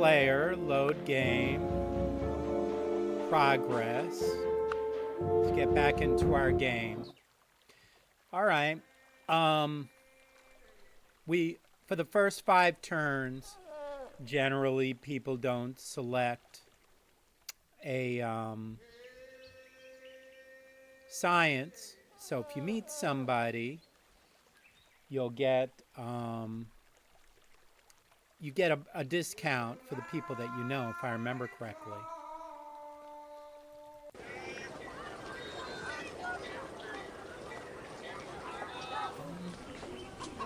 player, load game, progress. Let's get back into our game. All right. For the first 5 turns, generally people don't select a science. So if you meet somebody, you'll get a discount for the people that you know, if I remember correctly.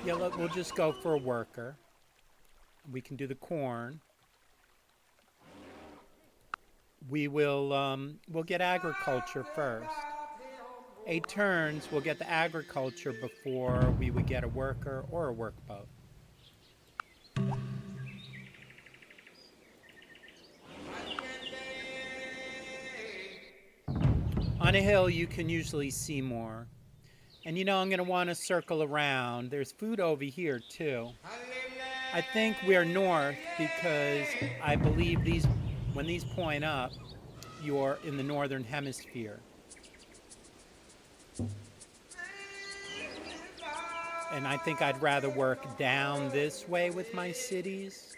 Yeah, look, we'll just go for a worker. We can do the corn. We'll get agriculture first. 8 turns, we'll get the agriculture before we would get a worker or a workboat. On a hill, you can usually see more. And you know, I'm going to want to circle around. There's food over here, too. I think we're north because I believe when these point up, you're in the northern hemisphere. And I think I'd rather work down this way with my cities.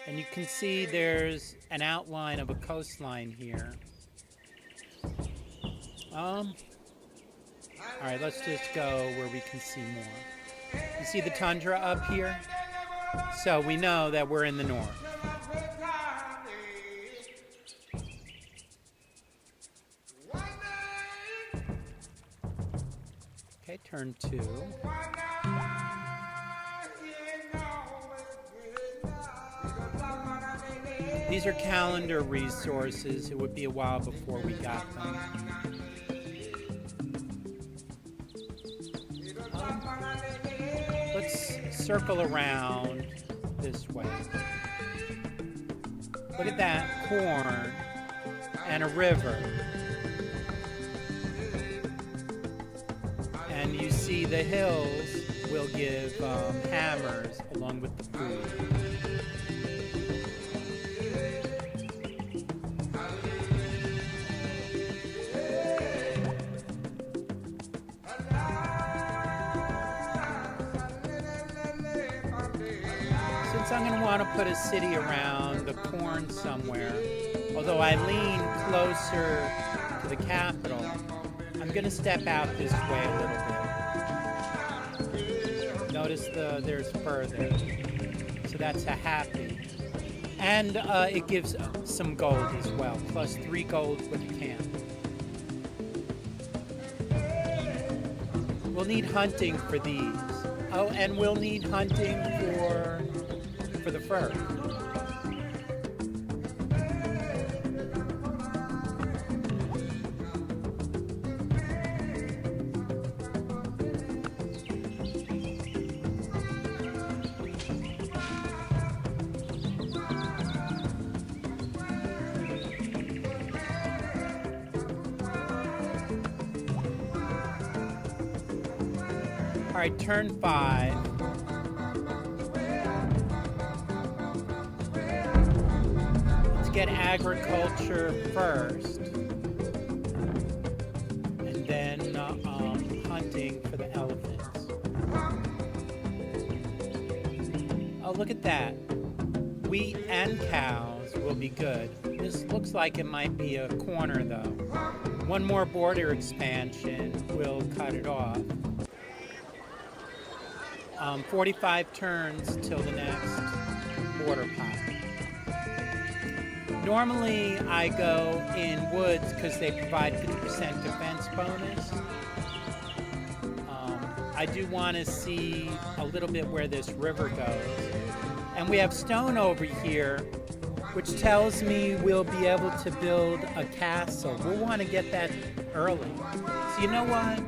And you can see there's an outline of a coastline here. All right, let's just go where we can see more. You see the tundra up here? So we know that we're in the north. Okay, turn 2. These are calendar resources. It would be a while before we got them. Let's circle around this way. Look at that, corn and a river. And you see the hills will give hammers along with the food. I'm going to want to put a city around the corn somewhere. Although I lean closer to the capital, I'm going to step out this way a little bit. Notice there's further. So that's a happy. And it gives some gold as well, plus 3 gold with a camp. We'll need hunting for these. Oh, and we'll need hunting for the fur. All right, turn 5. Get agriculture first, and then hunting for the elephants. Oh, look at that. Wheat and cows will be good. This looks like it might be a corner, though. One more border expansion will cut it off. 45 turns till the next border pop. Normally, I go in woods because they provide 50% defense bonus. I do want to see a little bit where this river goes. And we have stone over here, which tells me we'll be able to build a castle. We'll want to get that early. So you know what?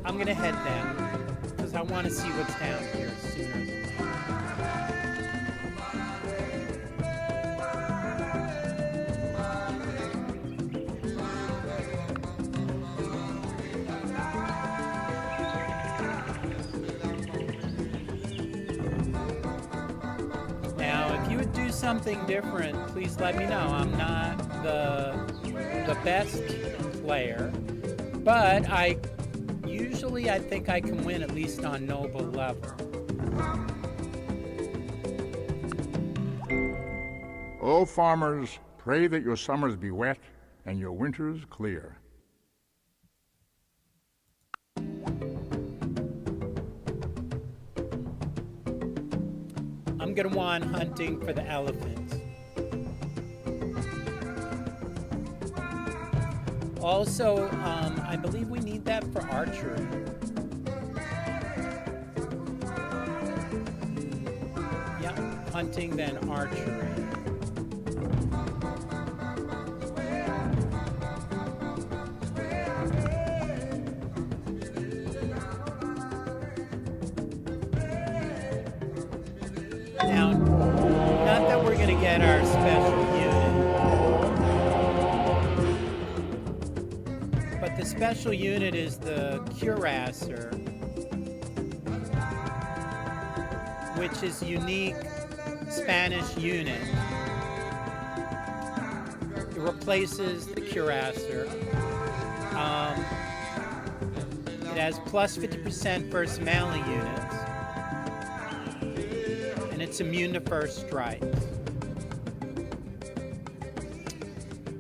I'm going to head down because I want to see what's down here sooner than later. something different, please let me know. I'm not the best player, but I think I can win, at least on noble level. O farmers, pray that your summers be wet and your winters clear. I'm gonna want hunting for the elephants. Also, I believe we need that for archery. Yeah, hunting then archery. Now, not that we're gonna get our special unit, but the special unit is the cuirassier, which is a unique Spanish unit. It replaces the cuirassier. It has plus 50% versus melee units, and it's immune to first strikes.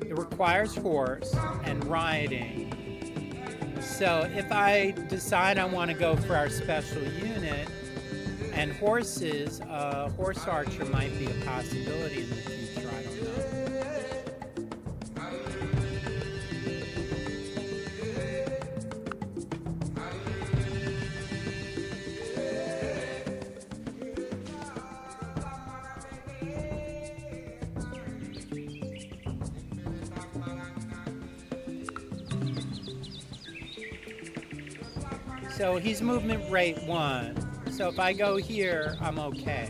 It requires horse and riding. So if I decide I want to go for our special unit and horses, horse archer might be a possibility in the future, I don't know. So he's movement rate 1. So if I go here, I'm okay.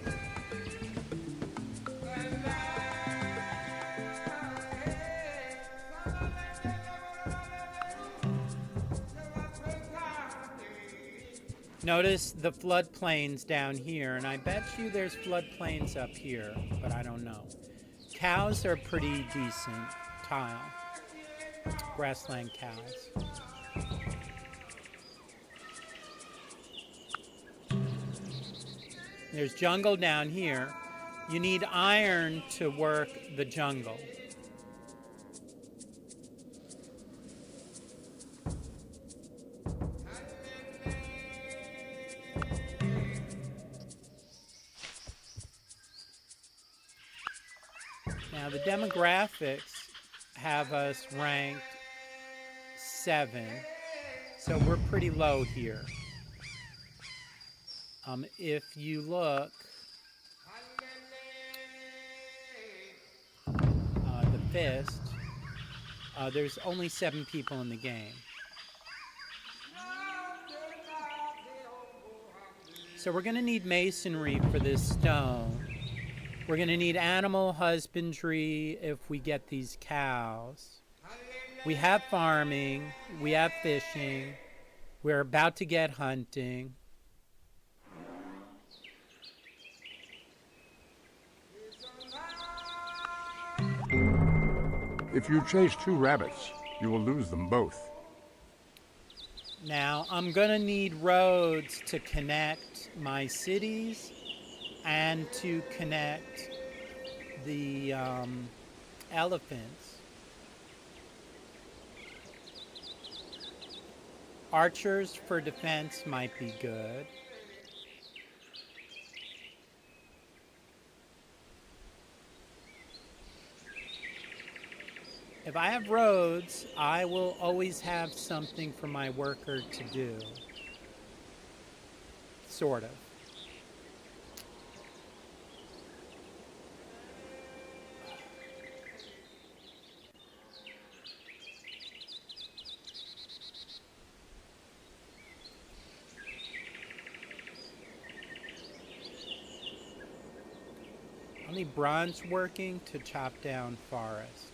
Notice the floodplains down here, and I bet you there's floodplains up here, but I don't know. Cows are pretty decent tile. Grassland cows. There's jungle down here. You need iron to work the jungle. Now the demographics have us ranked 7, so we're pretty low here. If you look, the fist, there's only 7 people in the game. So we're going to need masonry for this stone. We're going to need animal husbandry if we get these cows. We have farming. We have fishing. We're about to get hunting. If you chase 2 rabbits, you will lose them both. Now, I'm going to need roads to connect my cities and to connect the elephants. Archers for defense might be good. If I have roads, I will always have something for my worker to do. Sort of. I'll need bronze working to chop down forest.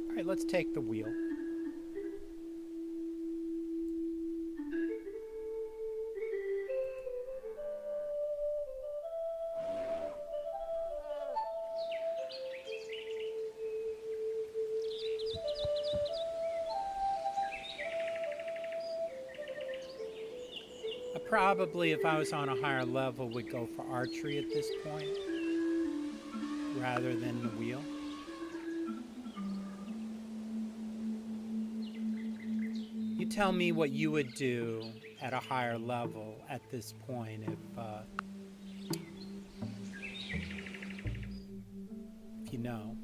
All right, let's take the wheel. probably, if I was on a higher level, would go for archery at this point rather than the wheel. You tell me what you would do at a higher level at this point if you know.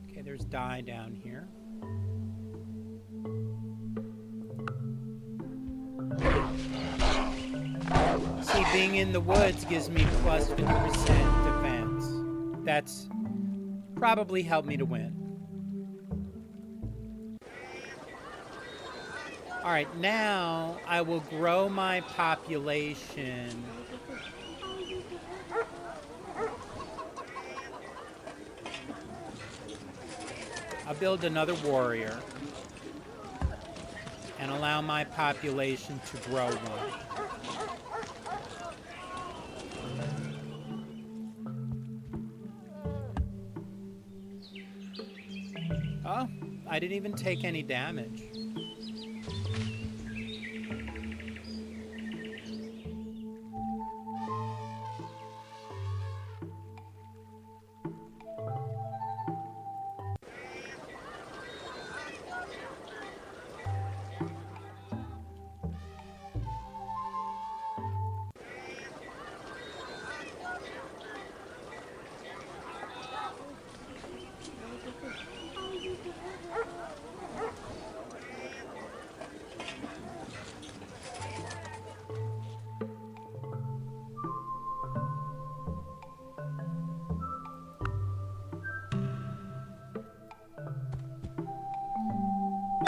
Okay, there's dye down here. See, being in the woods gives me plus 50% defense. That's probably helped me to win. Alright, now I will grow my population. I'll build another warrior and allow my population to grow one. Oh, I didn't even take any damage.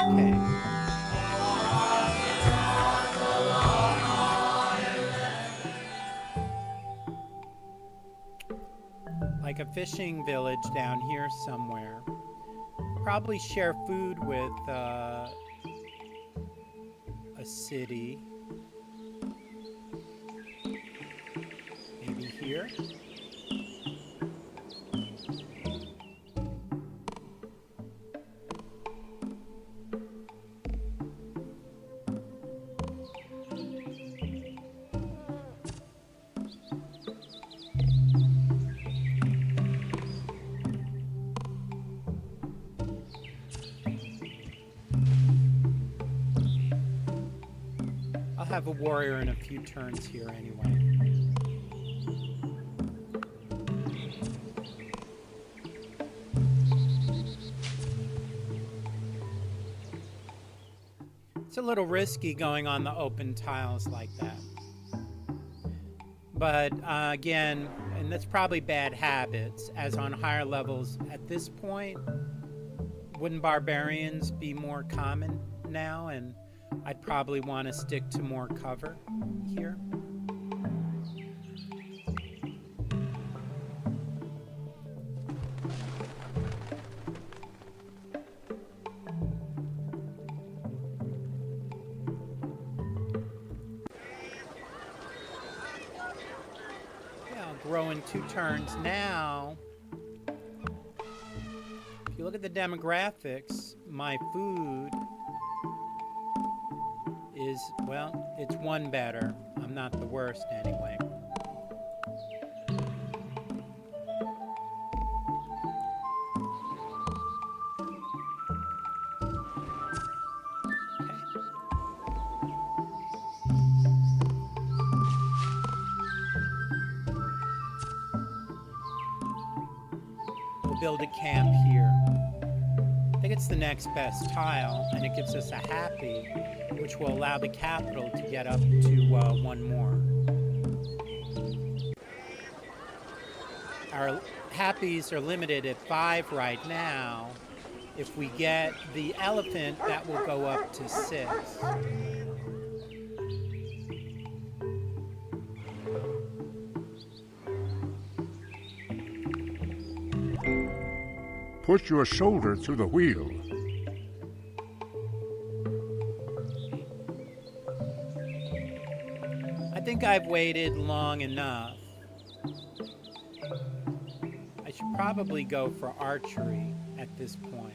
Okay. Like a fishing village down here somewhere. Probably share food with a city. Maybe here. I'll have a warrior in a few turns here anyway. It's a little risky going on the open tiles like that. But again, and that's probably bad habits, as on higher levels at this point, wouldn't barbarians be more common now? And I'd probably want to stick to more cover here. Yeah, I'll grow in 2 turns now. If you look at the demographics, my food is, well, it's 1 better. I'm not the worst anyway. We'll build a camp here. I think it's the next best tile, and it gives us a happy, which will allow the capital to get up to 1 more. Our happies are limited at 5 right now. If we get the elephant, that will go up to 6. Put your shoulder through the wheel. I think I've waited long enough. I should probably go for archery at this point.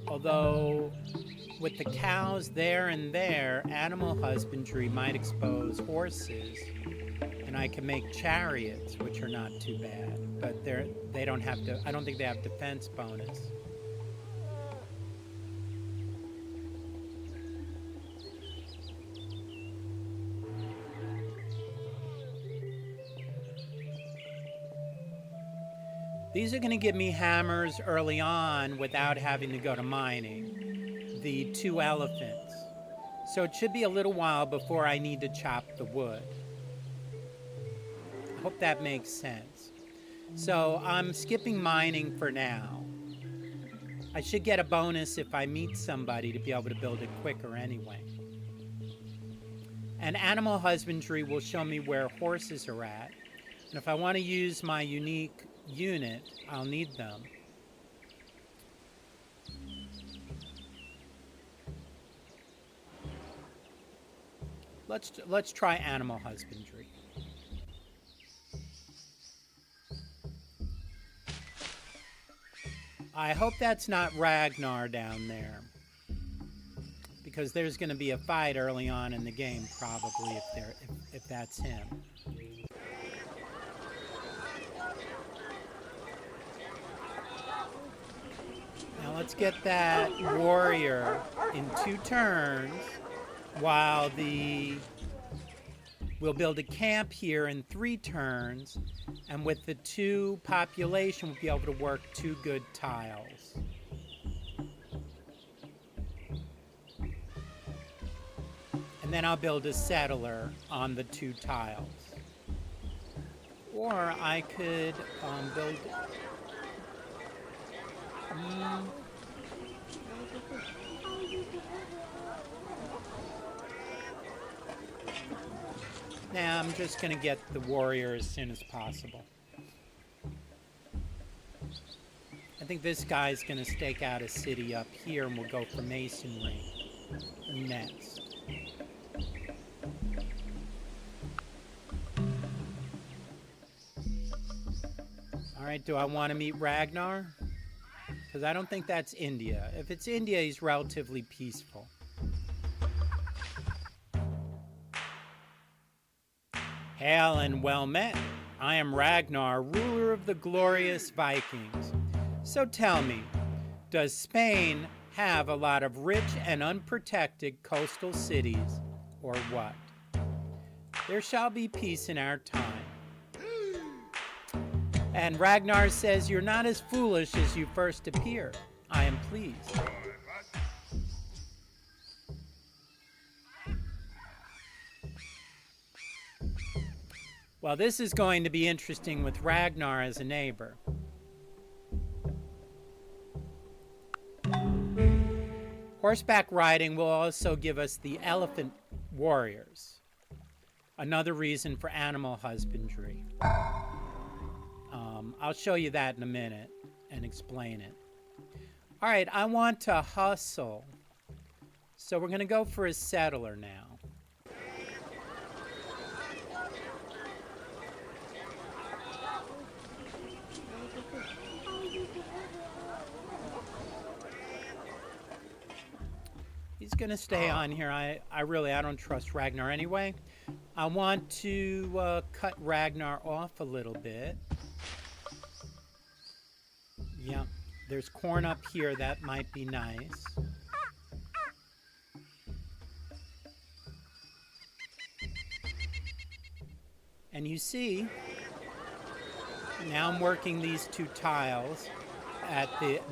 Although, with the cows there and there, animal husbandry might expose horses, and I can make chariots, which are not too bad, but they don't have to. I don't think they have defense bonus. These are going to give me hammers early on without having to go to mining. The 2 elephants. So it should be a little while before I need to chop the wood. I hope that makes sense. So I'm skipping mining for now. I should get a bonus if I meet somebody to be able to build it quicker anyway. And animal husbandry will show me where horses are at. And if I want to use my unique unit, I'll need them. Let's try animal husbandry. I hope that's not Ragnar down there, because there's going to be a fight early on in the game, probably, if that's him. Now let's get that warrior in 2 turns while we'll build a camp here in 3 turns, and with the 2 population we'll be able to work 2 good tiles. And then I'll build a settler on the 2 tiles. Or I could build... Nah, I'm just going to get the warrior as soon as possible. I think this guy's going to stake out a city up here, and we'll go for masonry next. All right, do I want to meet Ragnar? Because I don't think that's India. If it's India, he's relatively peaceful. Hail and well met. I am Ragnar, ruler of the glorious Vikings. So tell me, does Spain have a lot of rich and unprotected coastal cities, or what? There shall be peace in our time. And Ragnar says, you're not as foolish as you first appear. I am pleased. Well, this is going to be interesting with Ragnar as a neighbor. Horseback riding will also give us the elephant warriors. Another reason for animal husbandry. I'll show you that in a minute and explain it. All right, I want to hustle. So we're going to go for a settler now. He's going to stay on here. I don't trust Ragnar anyway. I want to cut Ragnar off a little bit. Yeah, there's corn up here. That might be nice. And you see, now I'm working these 2 tiles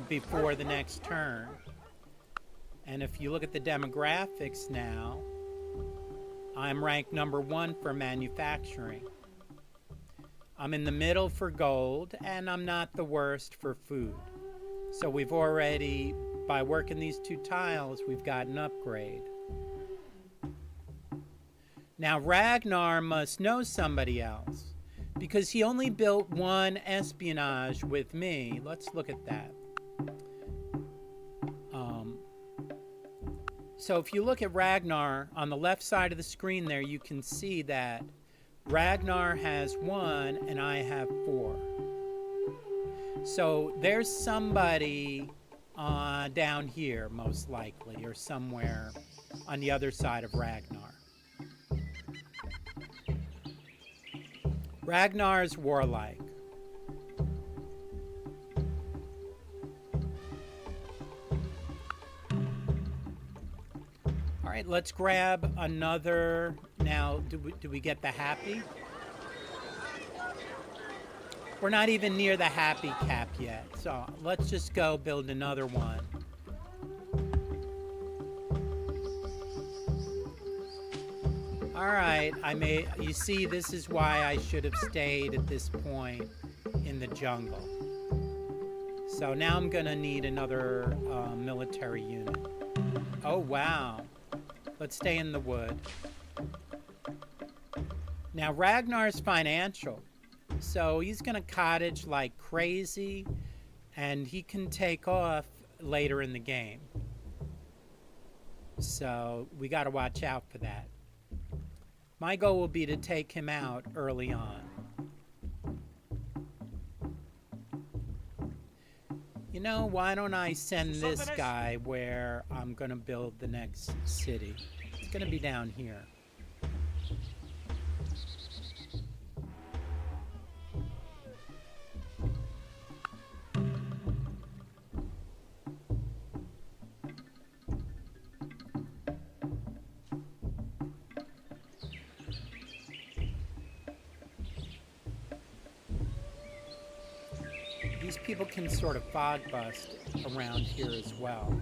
before the next turn. And if you look at the demographics now, I'm ranked number 1 for manufacturing. I'm in the middle for gold, and I'm not the worst for food. So we've already, by working these 2 tiles, we've got an upgrade. Now Ragnar must know somebody else, because he only built 1 espionage with me. Let's look at that. So if you look at Ragnar on the left side of the screen there, you can see that Ragnar has 1 and I have 4. So there's somebody down here, most likely, or somewhere on the other side of Ragnar. Ragnar's warlike. All right, let's grab another. Now, do we get the happy? We're not even near the happy cap yet, so let's just go build another one. All right, you see, this is why I should have stayed at this point in the jungle. So now I'm gonna need another military unit. Oh, wow. Let's stay in the wood. Now, Ragnar's financial. So he's going to cottage like crazy, and he can take off later in the game. So we got to watch out for that. My goal will be to take him out early on. You know, why don't I send this guy where I'm going to build the next city? It's going to be down here. These people can sort of fog bust around here as well.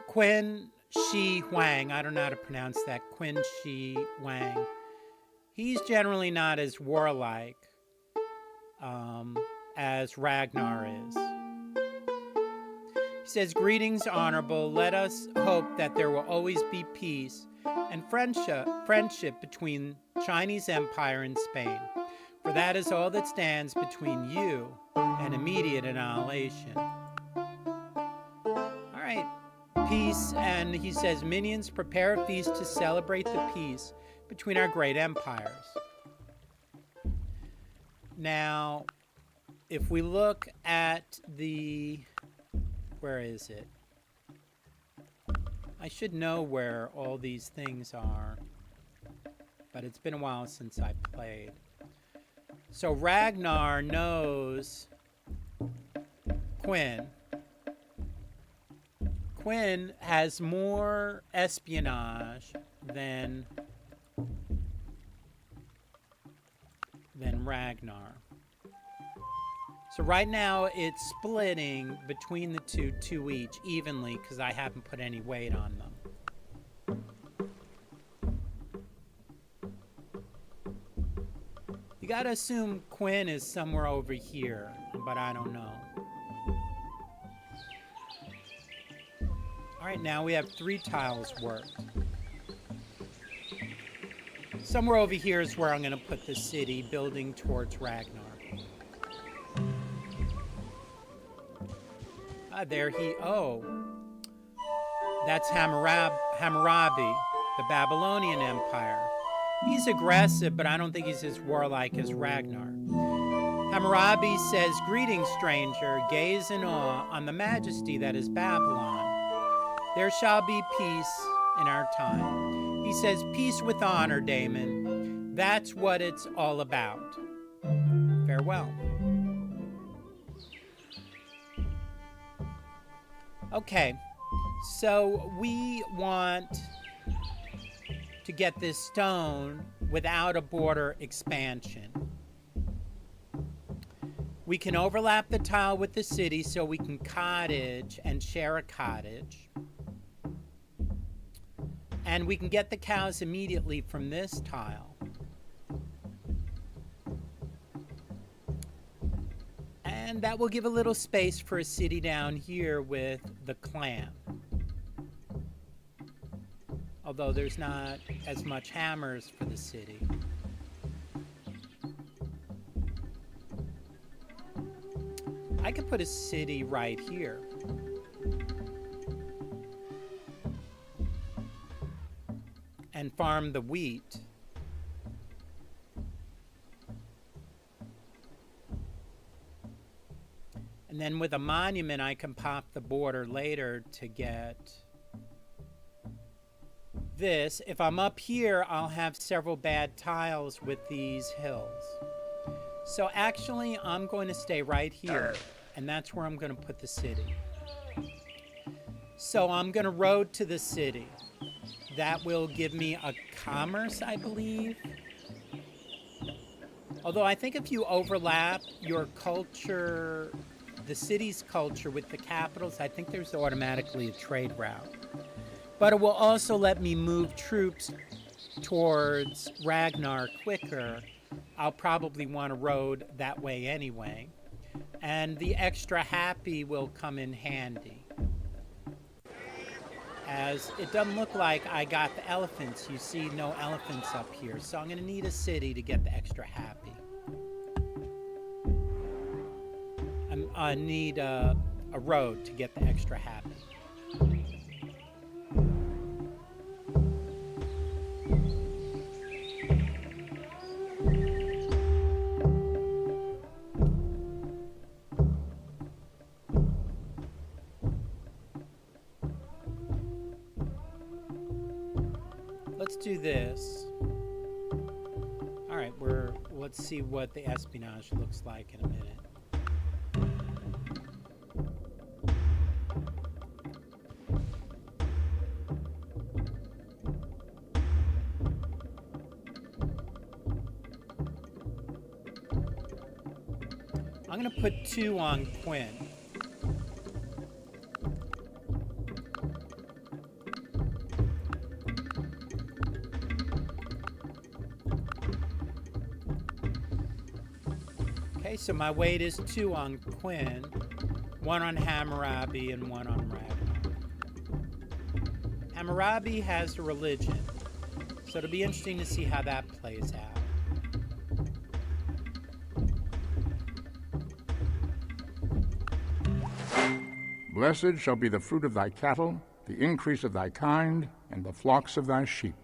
Qin Shi Huang, I don't know how to pronounce that, Qin Shi Huang. He's generally not as warlike as Ragnar is. He says, "Greetings, honorable. Let us hope that there will always be peace and friendship between Chinese Empire and Spain, for that is all that stands between you and immediate annihilation." All right. Peace, and he says, "Minions, prepare a feast to celebrate the peace between our great empires." Now, if we look at where is it? I should know where all these things are, but it's been a while since I played. So Ragnar knows Qin. Qin has more espionage than Ragnar. So right now it's splitting between the two each evenly because I haven't put any weight on them. You gotta assume Qin is somewhere over here, but I don't know. All right, now we have 3 tiles worked. Somewhere over here is where I'm going to put the city, building towards Ragnar. That's Hammurabi, the Babylonian Empire. He's aggressive, but I don't think he's as warlike as Ragnar. Hammurabi says, "Greetings, stranger. Gaze in awe on the majesty that is Babylon. There shall be peace in our time." He says, "Peace with honor, Damon. That's what it's all about. Farewell." Okay, so we want to get this stone without a border expansion. We can overlap the tile with the city so we can cottage and share a cottage. And we can get the cows immediately from this tile. And that will give a little space for a city down here with the clan. Although there's not as much hammers for the city. I could put a city right here. And farm the wheat. And then with a monument, I can pop the border later to get this. If I'm up here, I'll have several bad tiles with these hills. So actually, I'm going to stay right here, and that's where I'm going to put the city. So I'm going to road to the city. That will give me a commerce, I believe. Although I think if you overlap your culture, the city's culture with the capitals, I think there's automatically a trade route. But it will also let me move troops towards Ragnar quicker. I'll probably want to road that way anyway. And the extra happy will come in handy. As it doesn't look like I got the elephants. You see no elephants up here. So I'm going to need a city to get the extra happy. I need a road to get the extra happy. Let's do this. All right, let's see what the espionage looks like in a minute. I'm going to put 2 on Quinn. Okay, so my weight is 2 on Quinn, 1 on Hammurabi, and 1 on Ragnar. Hammurabi has a religion, so it'll be interesting to see how that plays out. Blessed shall be the fruit of thy cattle, the increase of thy kind, and the flocks of thy sheep.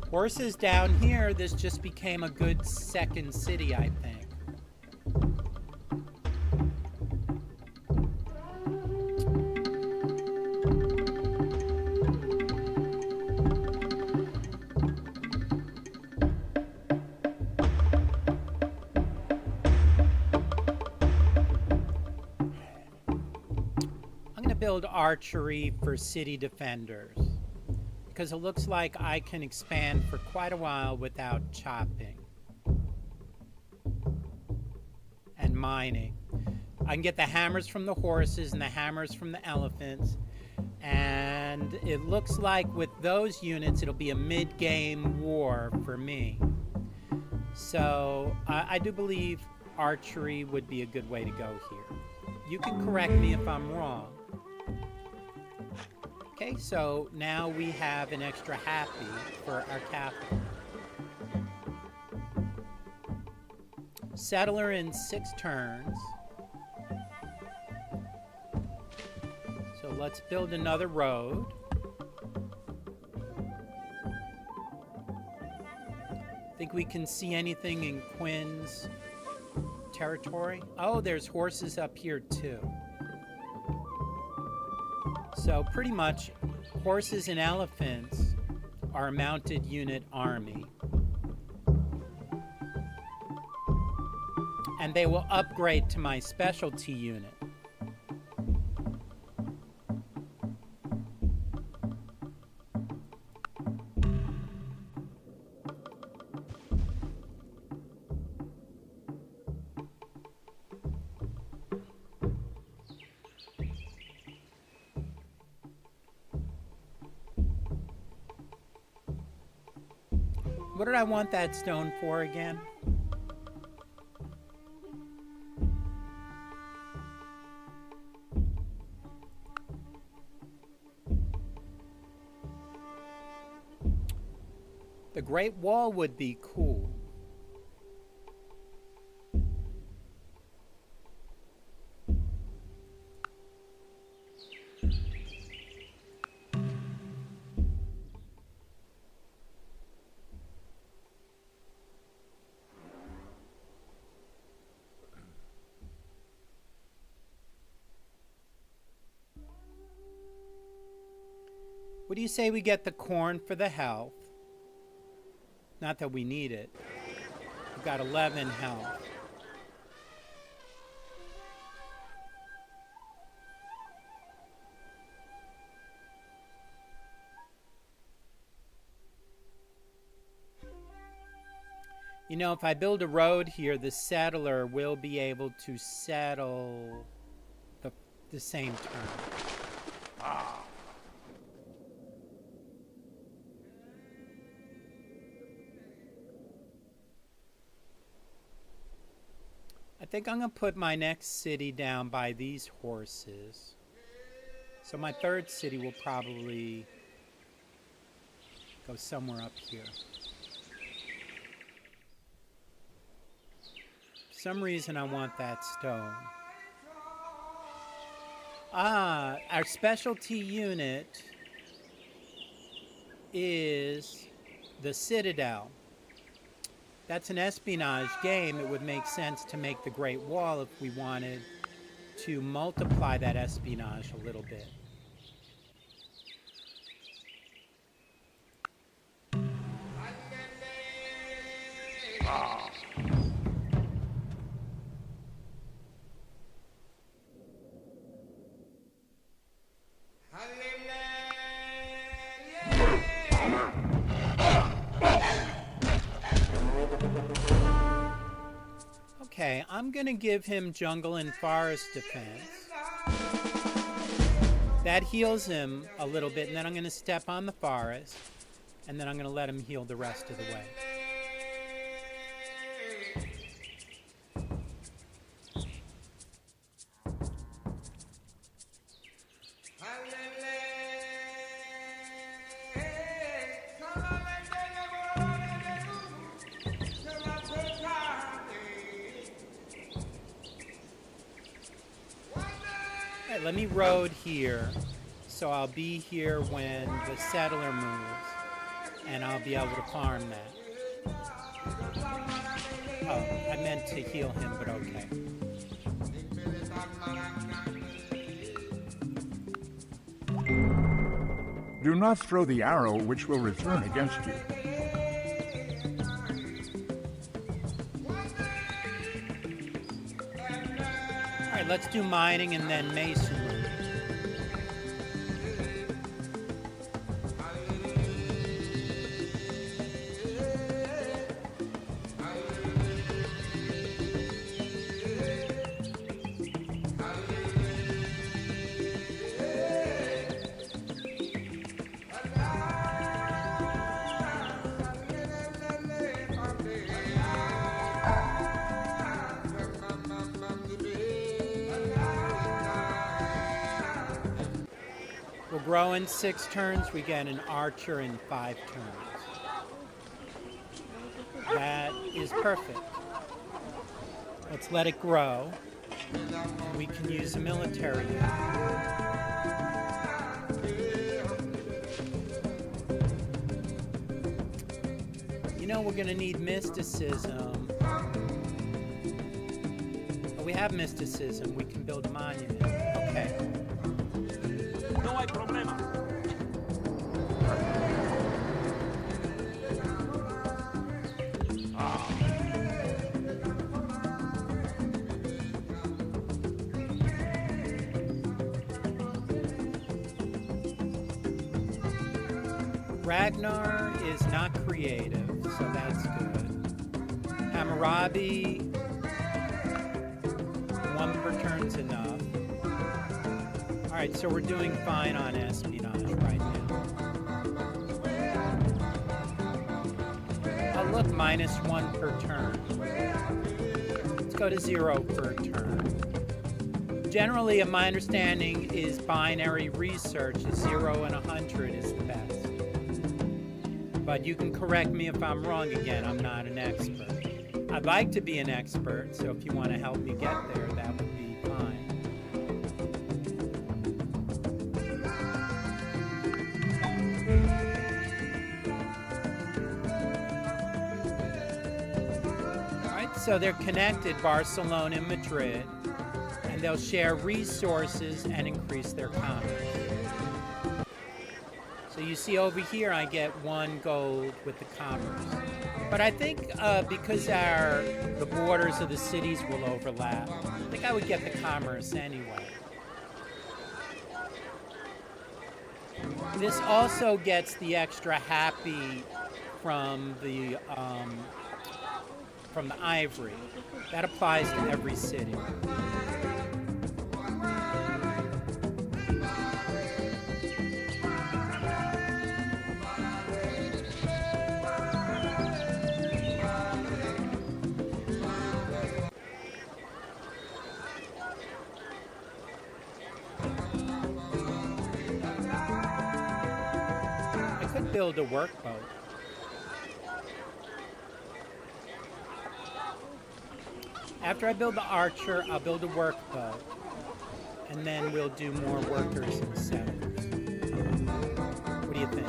Horses down here, this just became a good second city, I think. Build archery for city defenders because it looks like I can expand for quite a while without chopping and mining. I can get the hammers from the horses and the hammers from the elephants, and it looks like with those units it'll be a mid-game war for me. So I do believe archery would be a good way to go here. You can correct me if I'm wrong. Okay, so now we have an extra happy for our capital. Settler in 6 turns. So let's build another road. Think we can see anything in Quinn's territory? Oh, there's horses up here too. So pretty much horses and elephants are a mounted unit army. And they will upgrade to my specialty unit. what did I want that stone for again? The Great Wall would be cool. What do you say we get the corn for the health? Not that we need it. We've got 11 health. You know, if I build a road here, the settler will be able to settle the same turn. I think I'm going to put my next city down by these horses. So my third city will probably go somewhere up here. For some reason I want that stone. Ah, our specialty unit is the Citadel. That's an espionage game. It would make sense to make the Great Wall if we wanted to multiply that espionage a little bit. Okay, I'm going to give him jungle and forest defense. That heals him a little bit, and then I'm going to step on the forest, and then I'm going to let him heal the rest of the way. Let me road here, so I'll be here when the settler moves, and I'll be able to farm that. Oh, I meant to heal him, but okay. Do not throw the arrow which will return against you. All right, let's do mining and then masonry. We'll grow in 6 turns. We get an archer in 5 turns. That is perfect. Let's let it grow. We can use a military unit. You know, we're going to need mysticism. Oh, we have mysticism. We can build a monument. Okay. No hay problema. Ragnar is not creative, so that's good. Hammurabi, 1 per turn's enough. Alright, so we're doing fine on espionage right now. look, -1 per turn. Let's go to 0 per turn. Generally, my understanding is binary research is 0 and 100 is the best. But you can correct me if I'm wrong again. I'm not an expert. I'd like to be an expert, so if you want to help me get there, that would be fine. So they're connected, Barcelona and Madrid, and they'll share resources and increase their commerce. So you see over here, I get 1 gold with the commerce. But I think because the borders of the cities will overlap, I think I would get the commerce anyway. This also gets the extra happy from the ivory. That applies to every city. I could build a workboat. After I build the archer, I'll build a workboat, and then we'll do more workers and settlers. What do you think?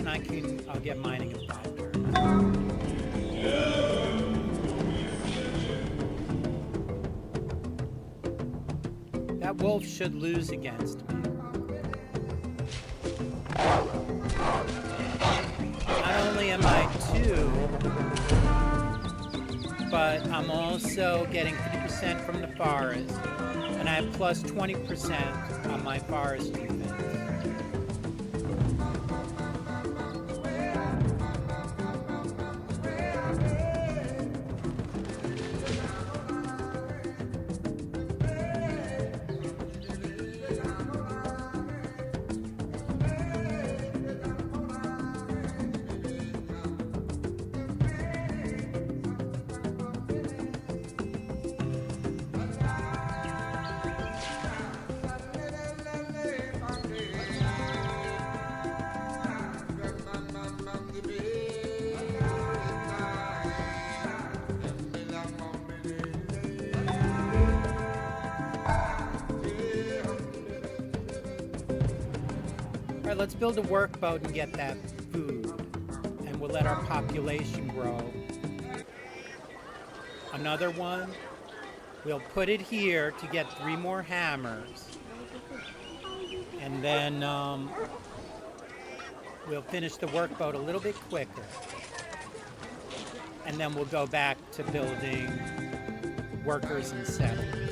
Okay, and I'll get mining in 5 turns. That wolf should lose against me. Not only am I 2, but I'm also getting 50% from the forest, and I have plus 20% on my forestry fence. Let's build a workboat and get that food, and we'll let our population grow. Another one, we'll put it here to get 3 more hammers, and then we'll finish the workboat a little bit quicker, and then we'll go back to building workers and settlers.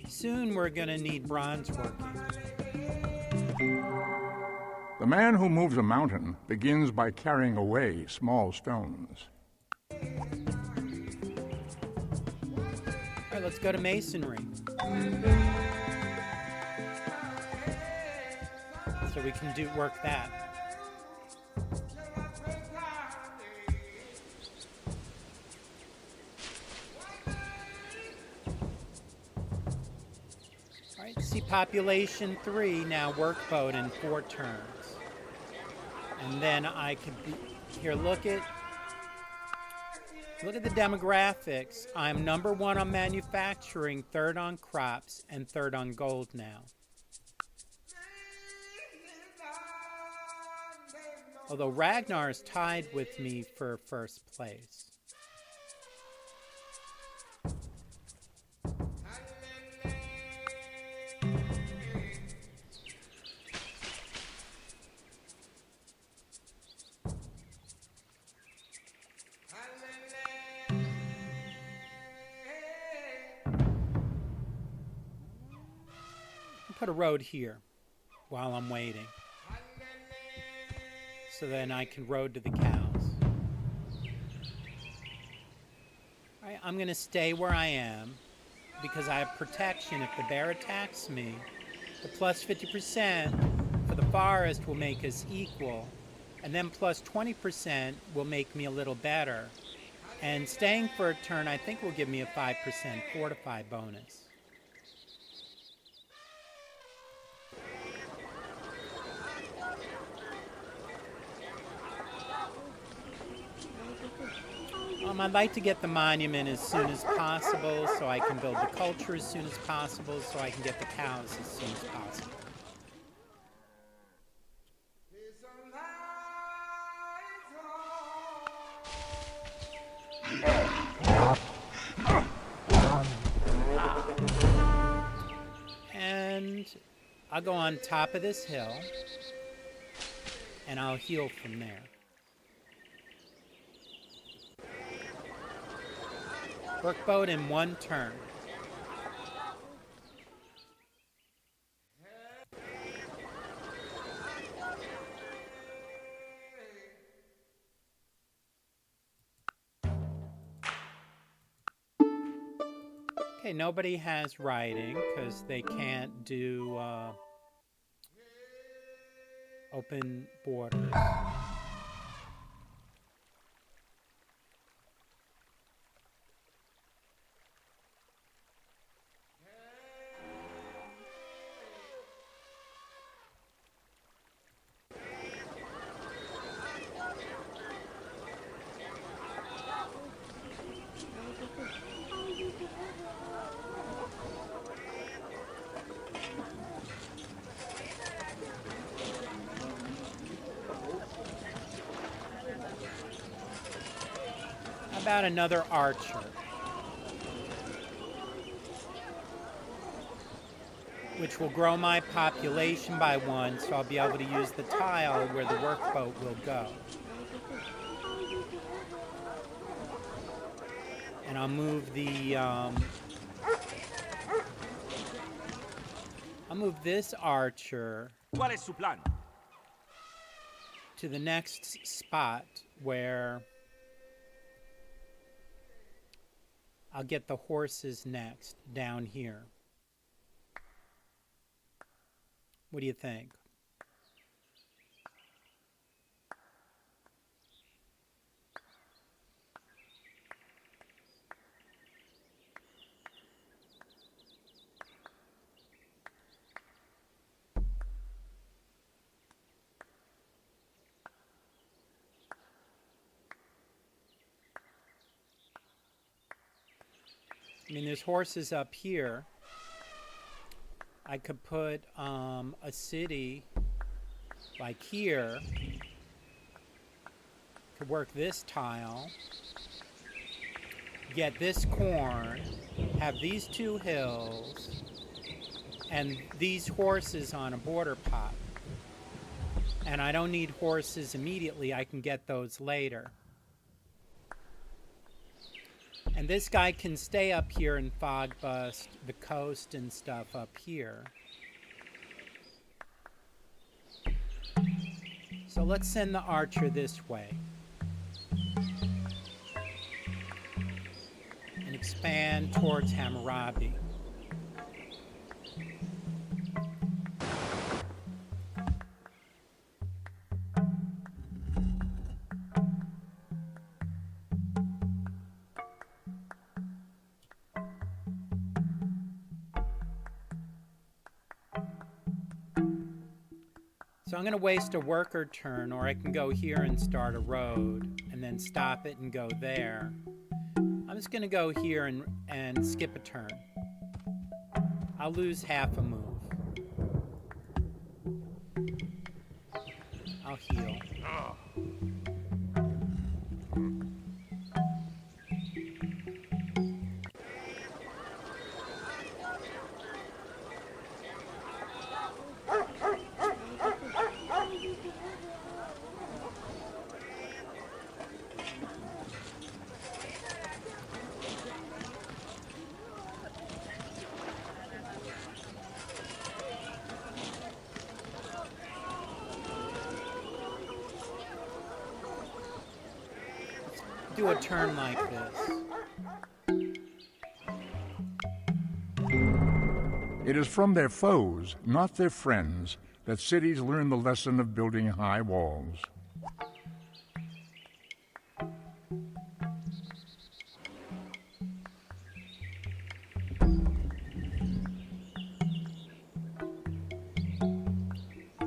Soon we're going to need bronze working. The man who moves a mountain begins by carrying away small stones. All right, let's go to masonry. So we can work that. See population 3 now workboat in 4 turns, and then I could be here. Look at the demographics. I'm number 1 on manufacturing, 3rd on crops, and 3rd on gold now. Although Ragnar is tied with me for 1st place. put a road here while I'm waiting, so then I can road to the cows. All right, I'm gonna stay where I am because I have protection. If the bear attacks me, the plus 50% for the forest will make us equal, and then plus 20% will make me a little better. And staying for a turn, I think, will give me a 5% fortify bonus. I'd like to get the monument as soon as possible so I can build the culture as soon as possible so I can get the cows as soon as possible. And I'll go on top of this hill and I'll heal from there. Workboat in one turn. Okay, nobody has riding because they can't do open borders. How about another archer? Which will grow my population by 1, so I'll be able to use the tile where the workboat will go. And I'll move the I'll move this archer ¿Cuál es su plan? to the next spot where I'll get the horses next, down here. What do you think? I mean, there's horses up here. I could put a city like here. Could work this tile. Get this corn. Have these 2 hills. And these horses on a border pot. And I don't need horses immediately. I can get those later. And this guy can stay up here and fog bust the coast and stuff up here. So let's send the archer this way. And expand towards Hammurabi. So I'm going to waste a worker turn, or I can go here and start a road, and then stop it and go there. I'm just going to go here and skip a turn. I'll lose half a move. I'll heal. do a turn like this. It is from their foes, not their friends, that cities learn the lesson of building high walls.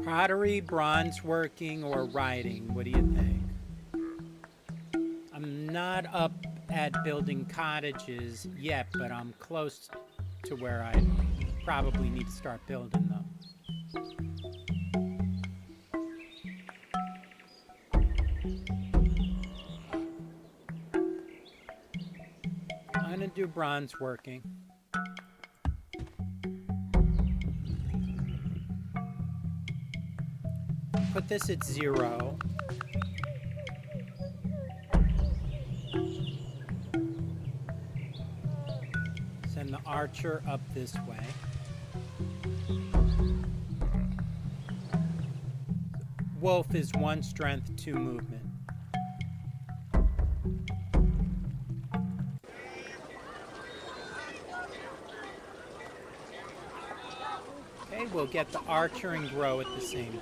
Pottery, bronze working, or writing? What do you think? I'm not up at building cottages yet, but I'm close to where I probably need to start building them. I'm gonna do bronze working. Put this at 0. Send the archer up this way. Wolf is 1 strength, 2 movement. Okay, we'll get the archer and grow at the same time.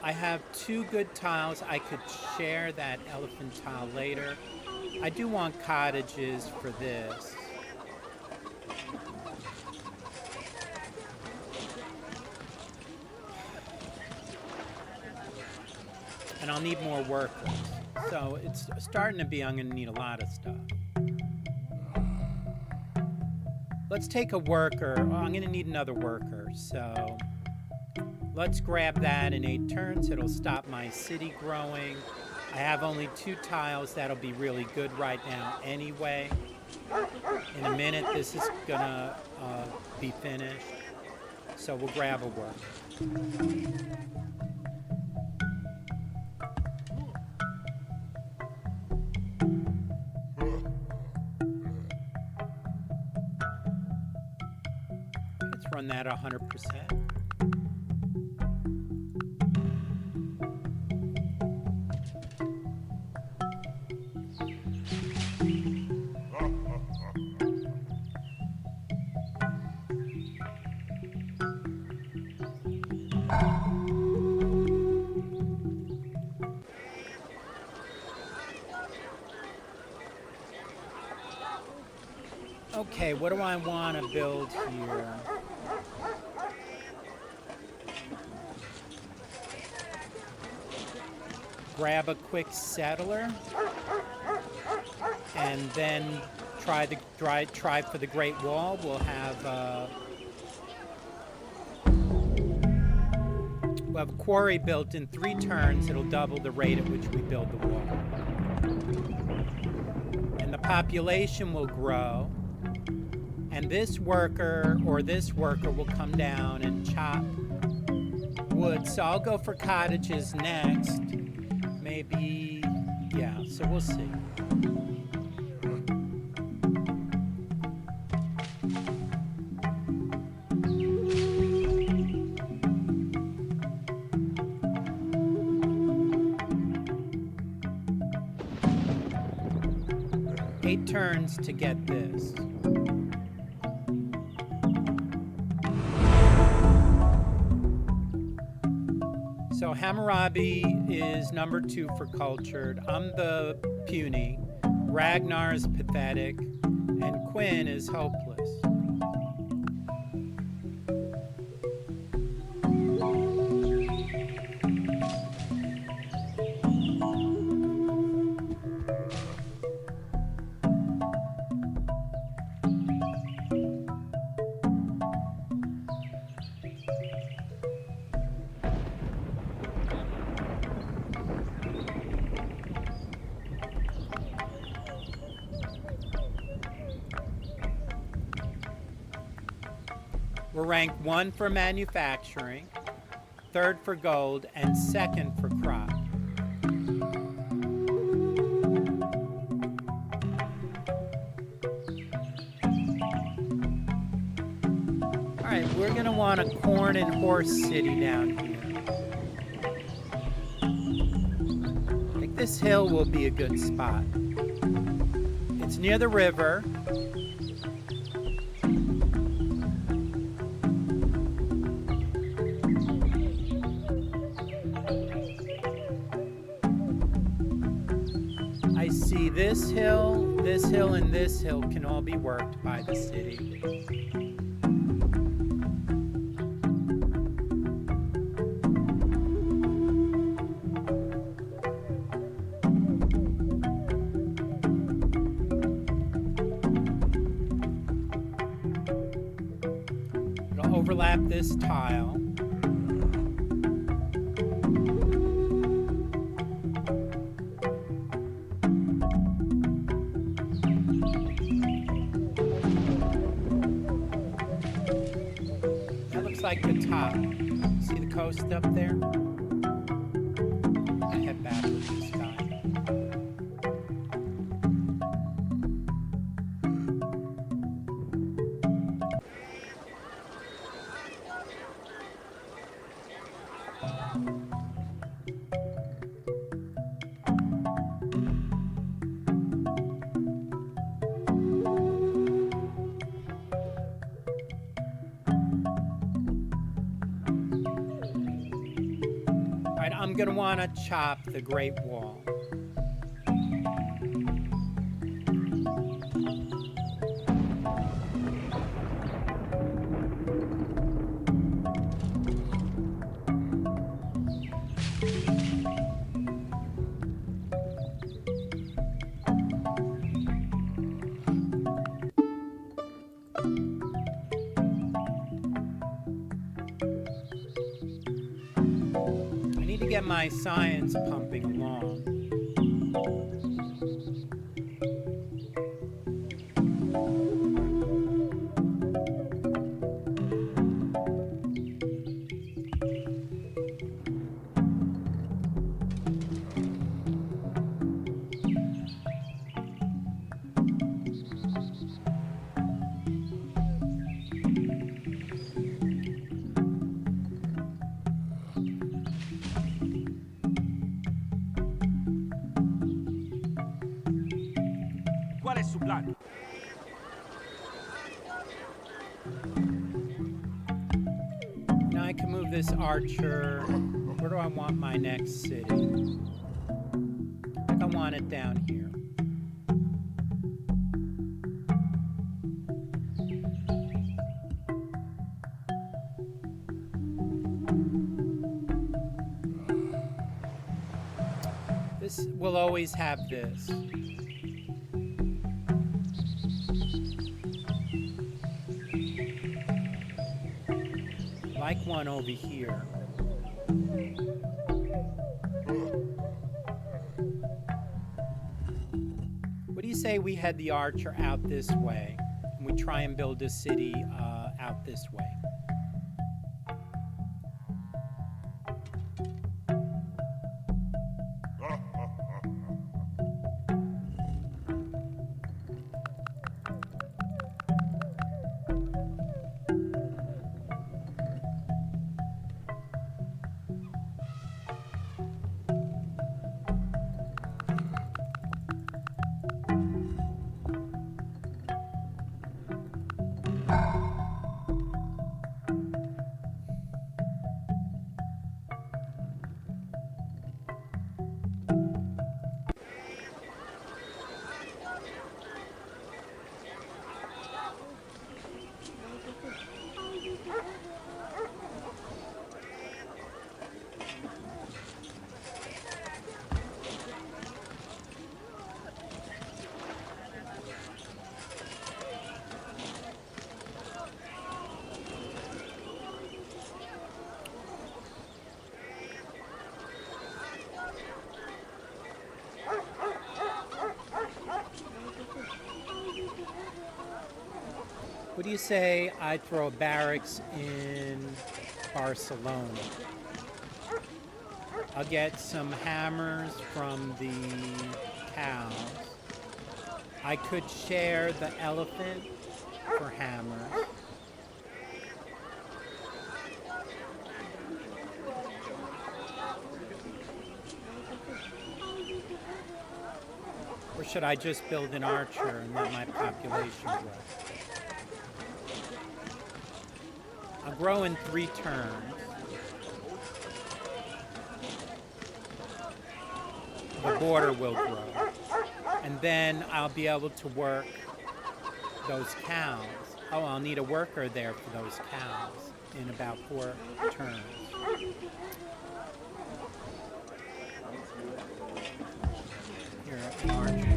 I have 2 good tiles. I could share that elephant tile later. I do want cottages for this. And I'll need more workers. So it's starting to be, I'm going to need a lot of stuff. Let's take a worker. Oh, I'm going to need another worker. So let's grab that in 8 turns. It'll stop my city growing. I have only 2 tiles. That'll be really good right now anyway. In a minute, this is gonna be finished. So we'll grab a worker. Let's run that 100%. Okay, what do I want to build here? Grab a quick settler, and then try for the Great Wall. We'll have a quarry built in 3 turns. It'll double the rate at which we build the wall, and the population will grow. And this worker will come down and chop wood. So I'll go for cottages next. Maybe, yeah, so we'll see. Eight turns to get this. So Hammurabi is number 2 for cultured. I'm the puny. Ragnar is pathetic. And Quinn is hopeless. We're ranked 1 for manufacturing, 3rd for gold, and 2nd for crop. All right, we're gonna want a corn and horse city down here. I think this hill will be a good spot. It's near the river. I see this hill, and this hill can all be worked by the city. It'll overlap this tile. Like the top. See the coast up there? I head backwards this time. I'm going to want to chop the Great Wall. To get my science pumping along. ¿Cuál es su plan? Now I can move this archer. Where do I want my next city? I think I want it down here. This will always have this. Like one over here. What do you say we head the archer out this way and we try and build a city out this way? What do you say I throw a barracks in Barcelona? I'll get some hammers from the cows. I could share the elephant for hammers. Or should I just build an archer and let my population grow? I'll grow in 3 turns. The border will grow. And then I'll be able to work those cows. Oh, I'll need a worker there for those cows in about 4 turns. Here, an archer.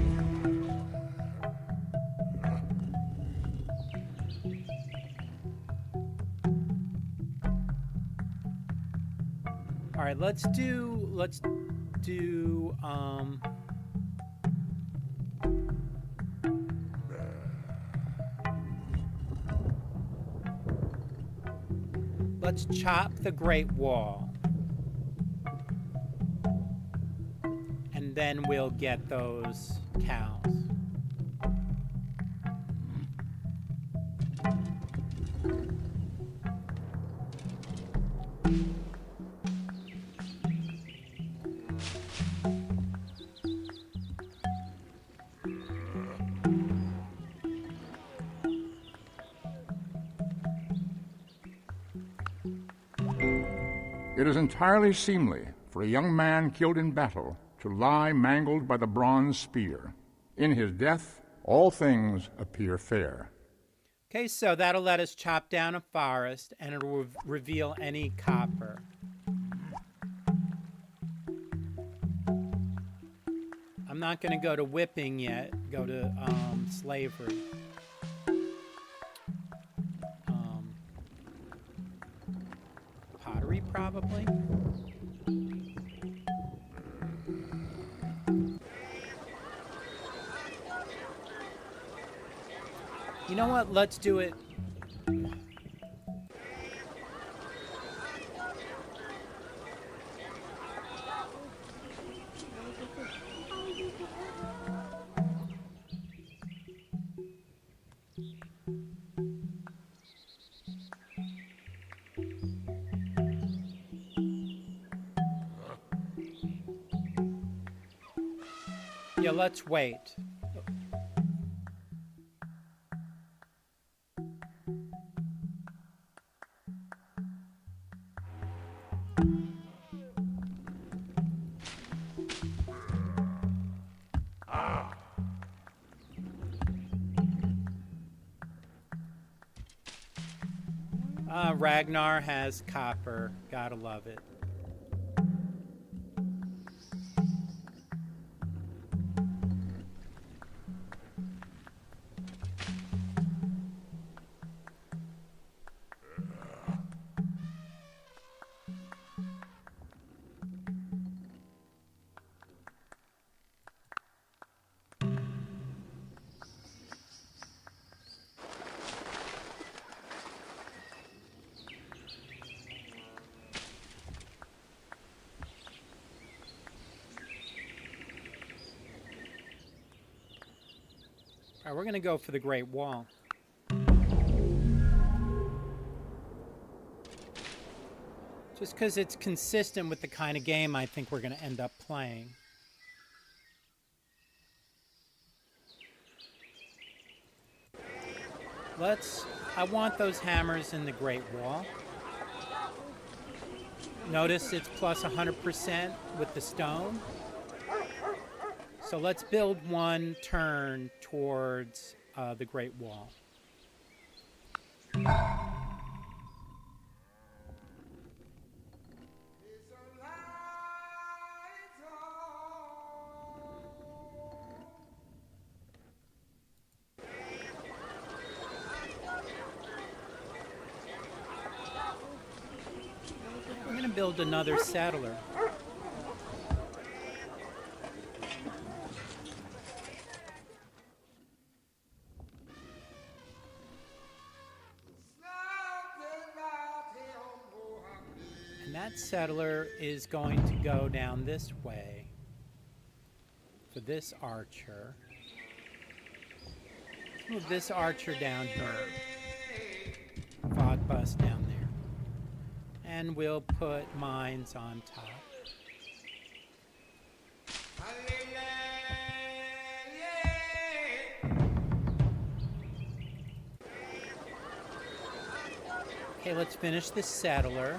All right, let's do let's chop the Great Wall. And then we'll get those cows. It is entirely seemly for a young man killed in battle to lie mangled by the bronze spear. In his death, all things appear fair. Okay, so that'll let us chop down a forest, and it'll reveal any copper. I'm not going to go to whipping yet, go to slavery. Pottery, probably. You know what? Let's do it. Yeah, let's wait. Ragnar has copper. Gotta love it. All right, we're going to go for the Great Wall. Just because it's consistent with the kind of game I think we're going to end up playing. I want those hammers in the Great Wall. Notice it's plus 100% with the stone. So let's build 1 turn towards the Great Wall. We're going to build another settler. And that settler is going to go down this way for this archer. Let's move this archer down here. Fog bus down there. And we'll put mines on top. Okay, let's finish this settler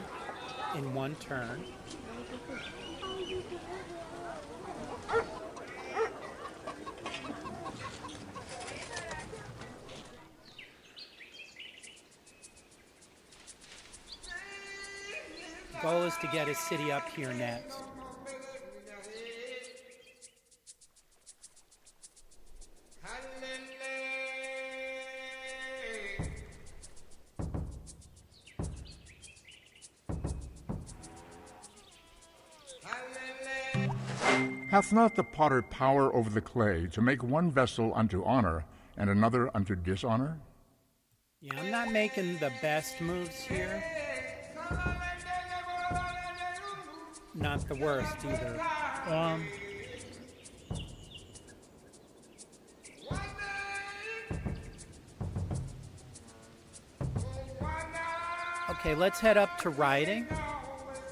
in one turn. The goal is to get a city up here next. Hath not the potter power over the clay to make one vessel unto honor and another unto dishonor? Yeah, I'm not making the best moves here. Not the worst either. Okay, let's head up to writing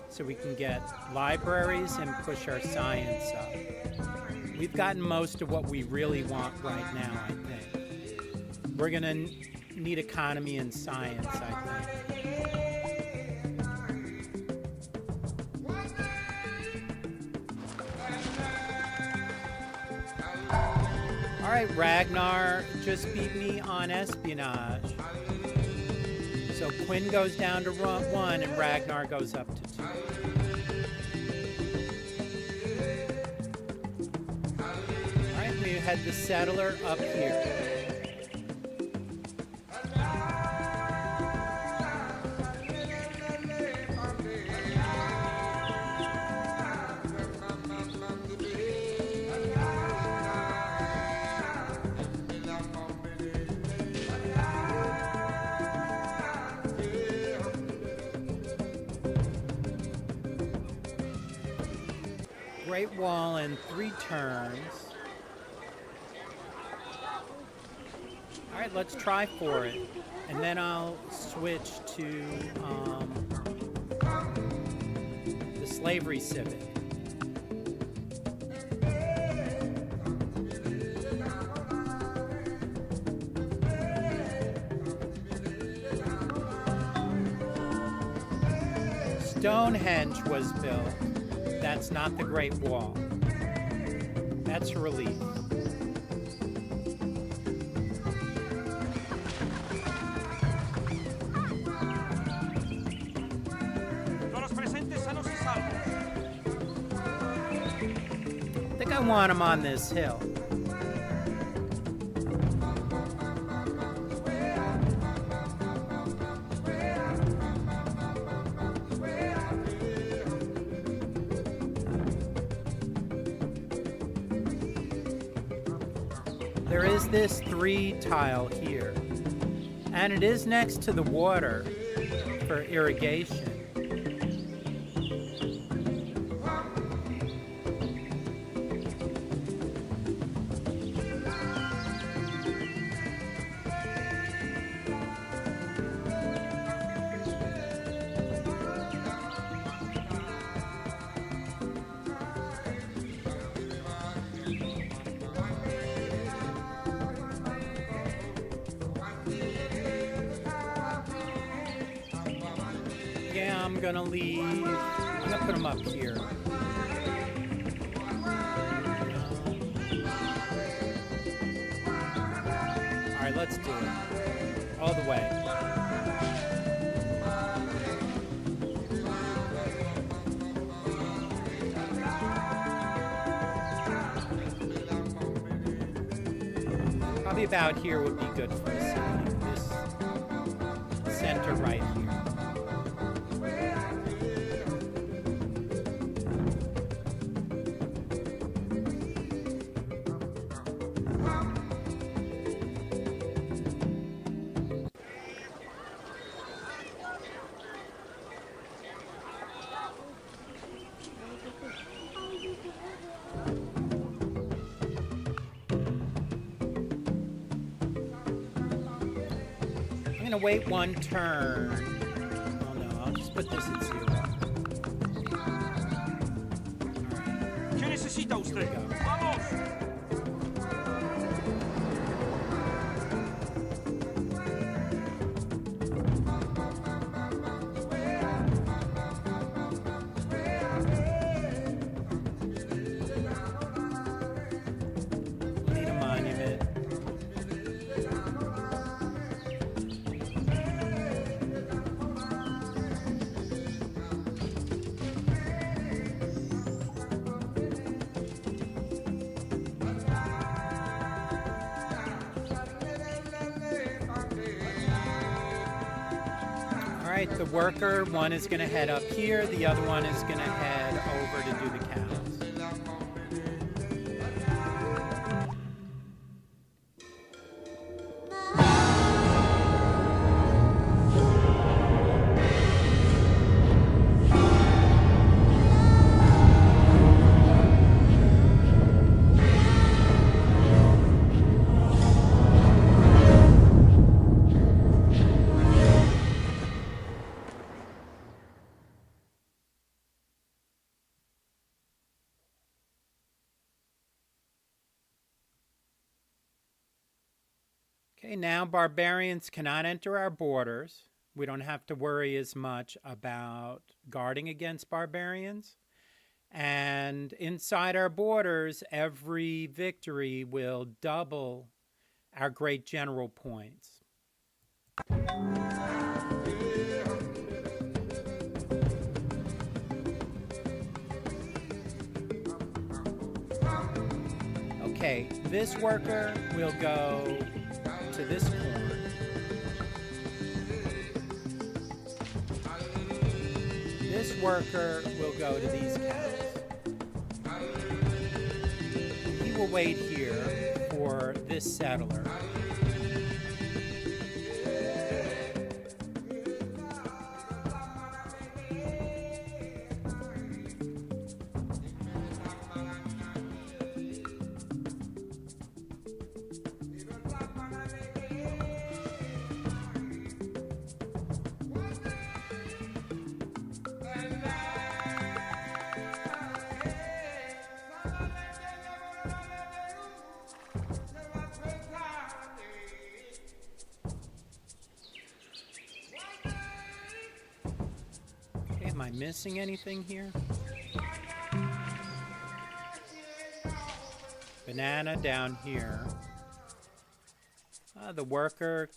so we can get libraries and push our science up. We've gotten most of what we really want right now, I think. We're gonna need economy and science, I think. All right, Ragnar just beat me on espionage. So Quinn goes down to 1 and Ragnar goes up to 2. All right, we had the settler up here. Great Wall in 3 turns. All right, let's try for it. And then I'll switch to the slavery civic. Stonehenge was built. That's not the Great Wall. That's a relief. Todos presentes sanos y salvos. I think I want him on this hill. There is this 3 tile here, and it is next to the water for irrigation. Yeah, I'm gonna leave. I'm gonna put them up here. All right, let's do it. All the way. Probably about here would be good for a city. This center right here. gonna wait one turn. Oh no, I'll just put this at 0. ¿Qué necesita Here we usted? go. ¡Vamos! Need a monument. All right, the worker, one is going to head up here, the other one is going to head over to do the cows. Okay, now barbarians cannot enter our borders. We don't have to worry as much about guarding against barbarians. And inside our borders, every victory will double our great general points. Okay, this worker will go to this corn. This worker will go to these cows. He will wait here for this settler. Am I missing anything here? Banana down here. The worker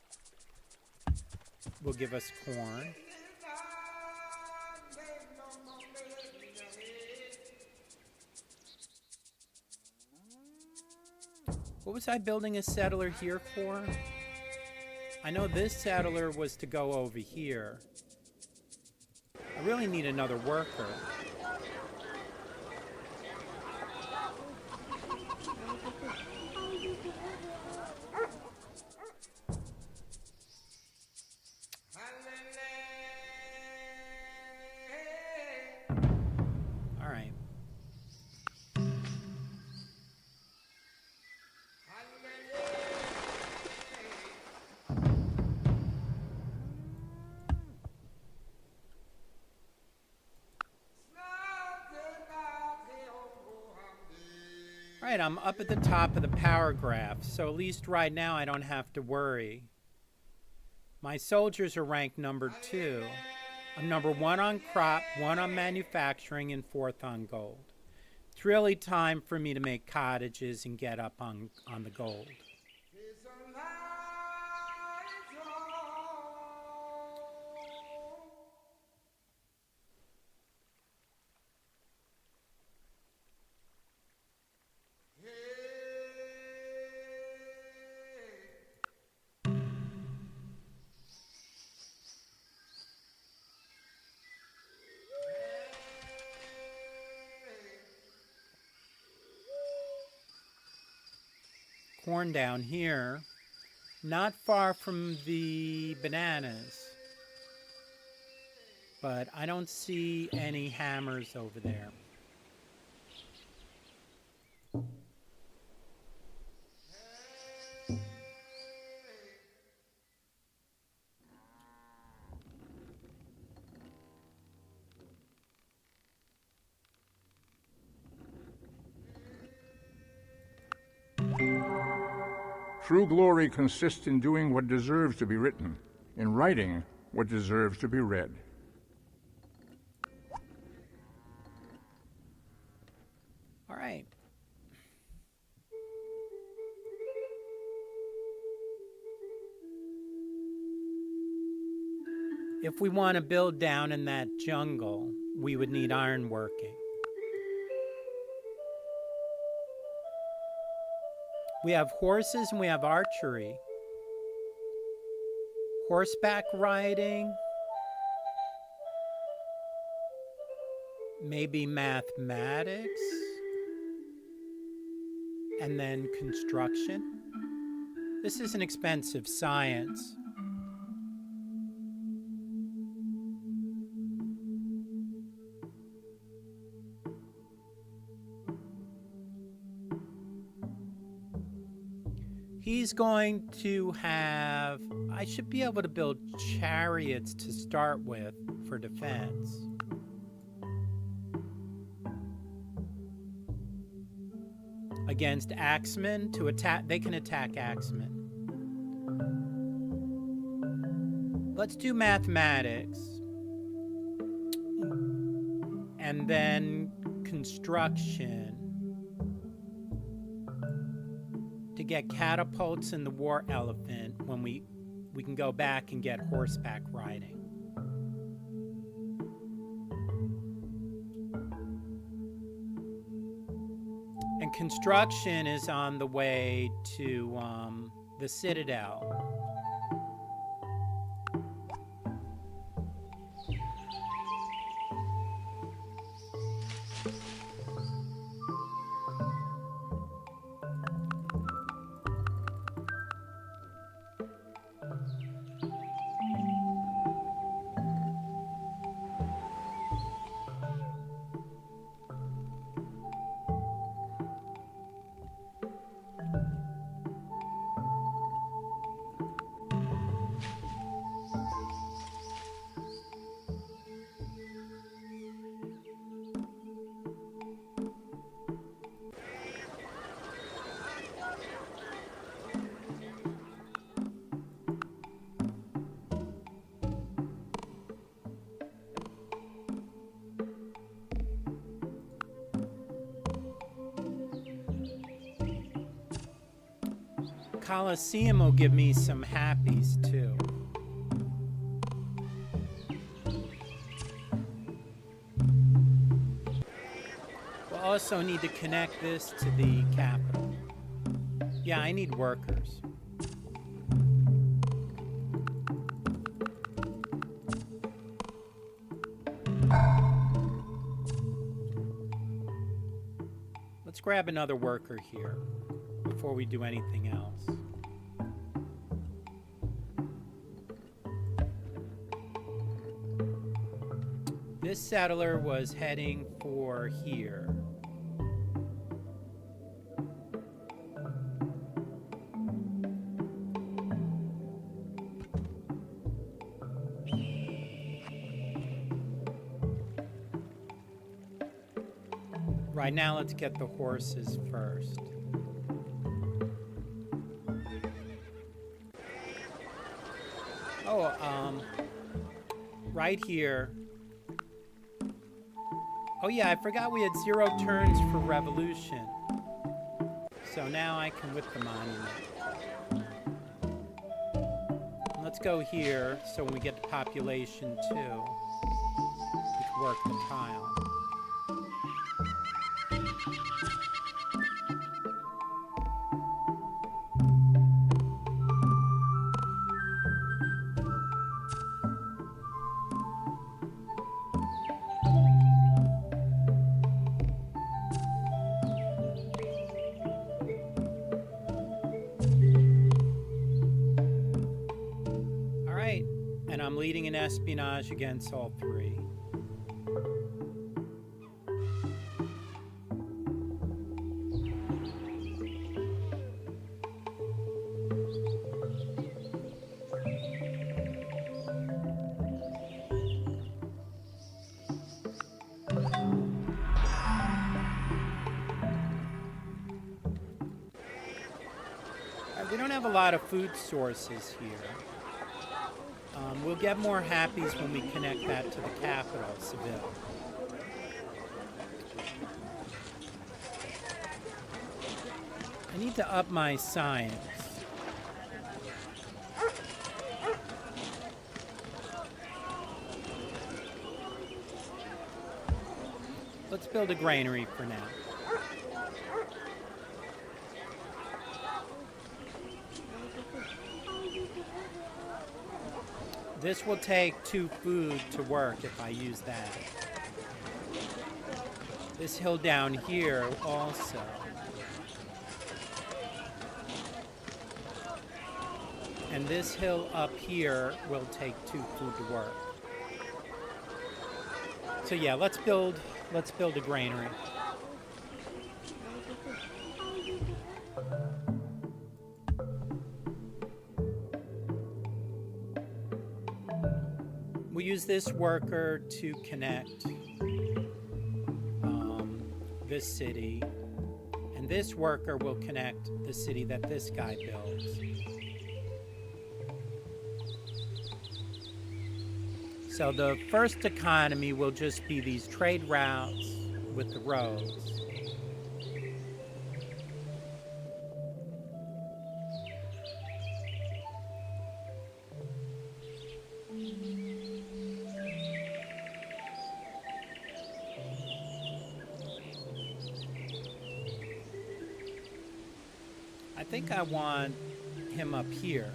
will give us corn. What was I building a settler here for? I know this settler was to go over here. I really need another worker. All right. All right, I'm up at the top of the power graph, so at least right now I don't have to worry. My soldiers are ranked number 2. I'm number 1 on crop, 1 on manufacturing, and 4th on gold. It's really time for me to make cottages and get up on the gold. Corn down here, not far from the bananas, but I don't see any hammers over there. True glory consists in doing what deserves to be written, in writing what deserves to be read. All right. If we want to build down in that jungle, we would need ironworking. We have horses and we have archery. Horseback riding. Maybe mathematics. And then construction. This is an expensive science. He's going to have, I should be able to build chariots to start with for defense. Against axemen to attack, they can attack axemen. Let's do mathematics. And then construction. To get catapults and the war elephant when we can go back and get horseback riding. And construction is on the way to the citadel. Colosseum will give me some happies too. We'll also need to connect this to the capital. Yeah, I need workers. Let's grab another worker here before we do anything else. This settler was heading for here. Right now, let's get the horses first. Right here. Oh yeah, I forgot we had 0 turns for revolution. So now I can whip the monument. Let's go here, so when we get to population 2, we can work the tile. And I'm leading an espionage against all 3. We don't don't have a lot of food sources here. We'll get more happies when we connect that to the capital, Seville. I need to up my science. Let's build a granary for now. This will take 2 food to work if I use that. This hill down here also. And this hill up here will take 2 food to work. So yeah, let's build a granary. We'll use this worker to connect this city, and this worker will connect the city that this guy builds. So the first economy will just be these trade routes with the roads. I think I want him up here.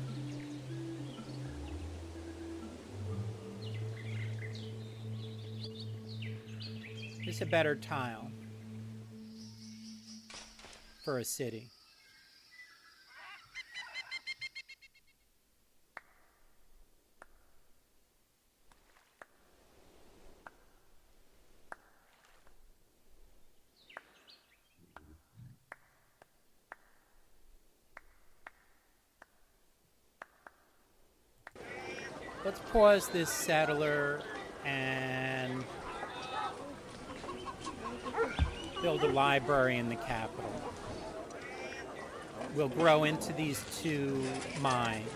It's a better tile for a city. Let's pause this settler and build a library in the capital. We'll grow into these 2 mines,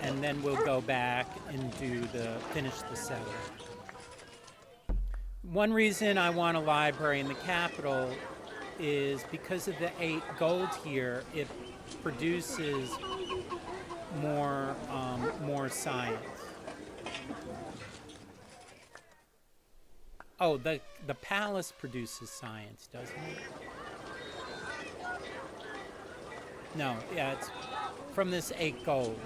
and then we'll go back and finish the settler. One reason I want a library in the capital is because of the 8 gold here, it produces more science. Oh, the palace produces science, doesn't it? No, yeah, it's from this 8 gold.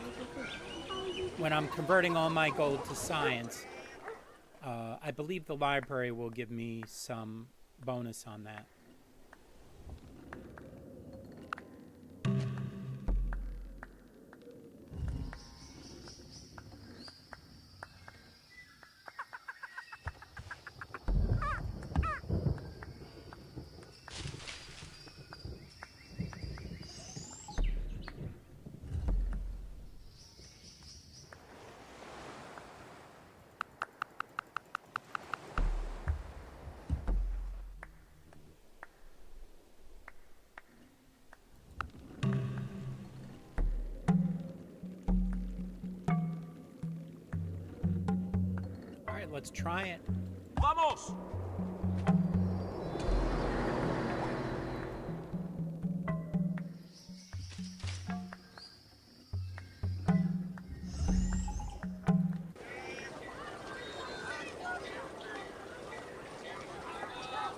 When I'm converting all my gold to science, I believe the library will give me some bonus on that. Let's try it. ¡Vamos!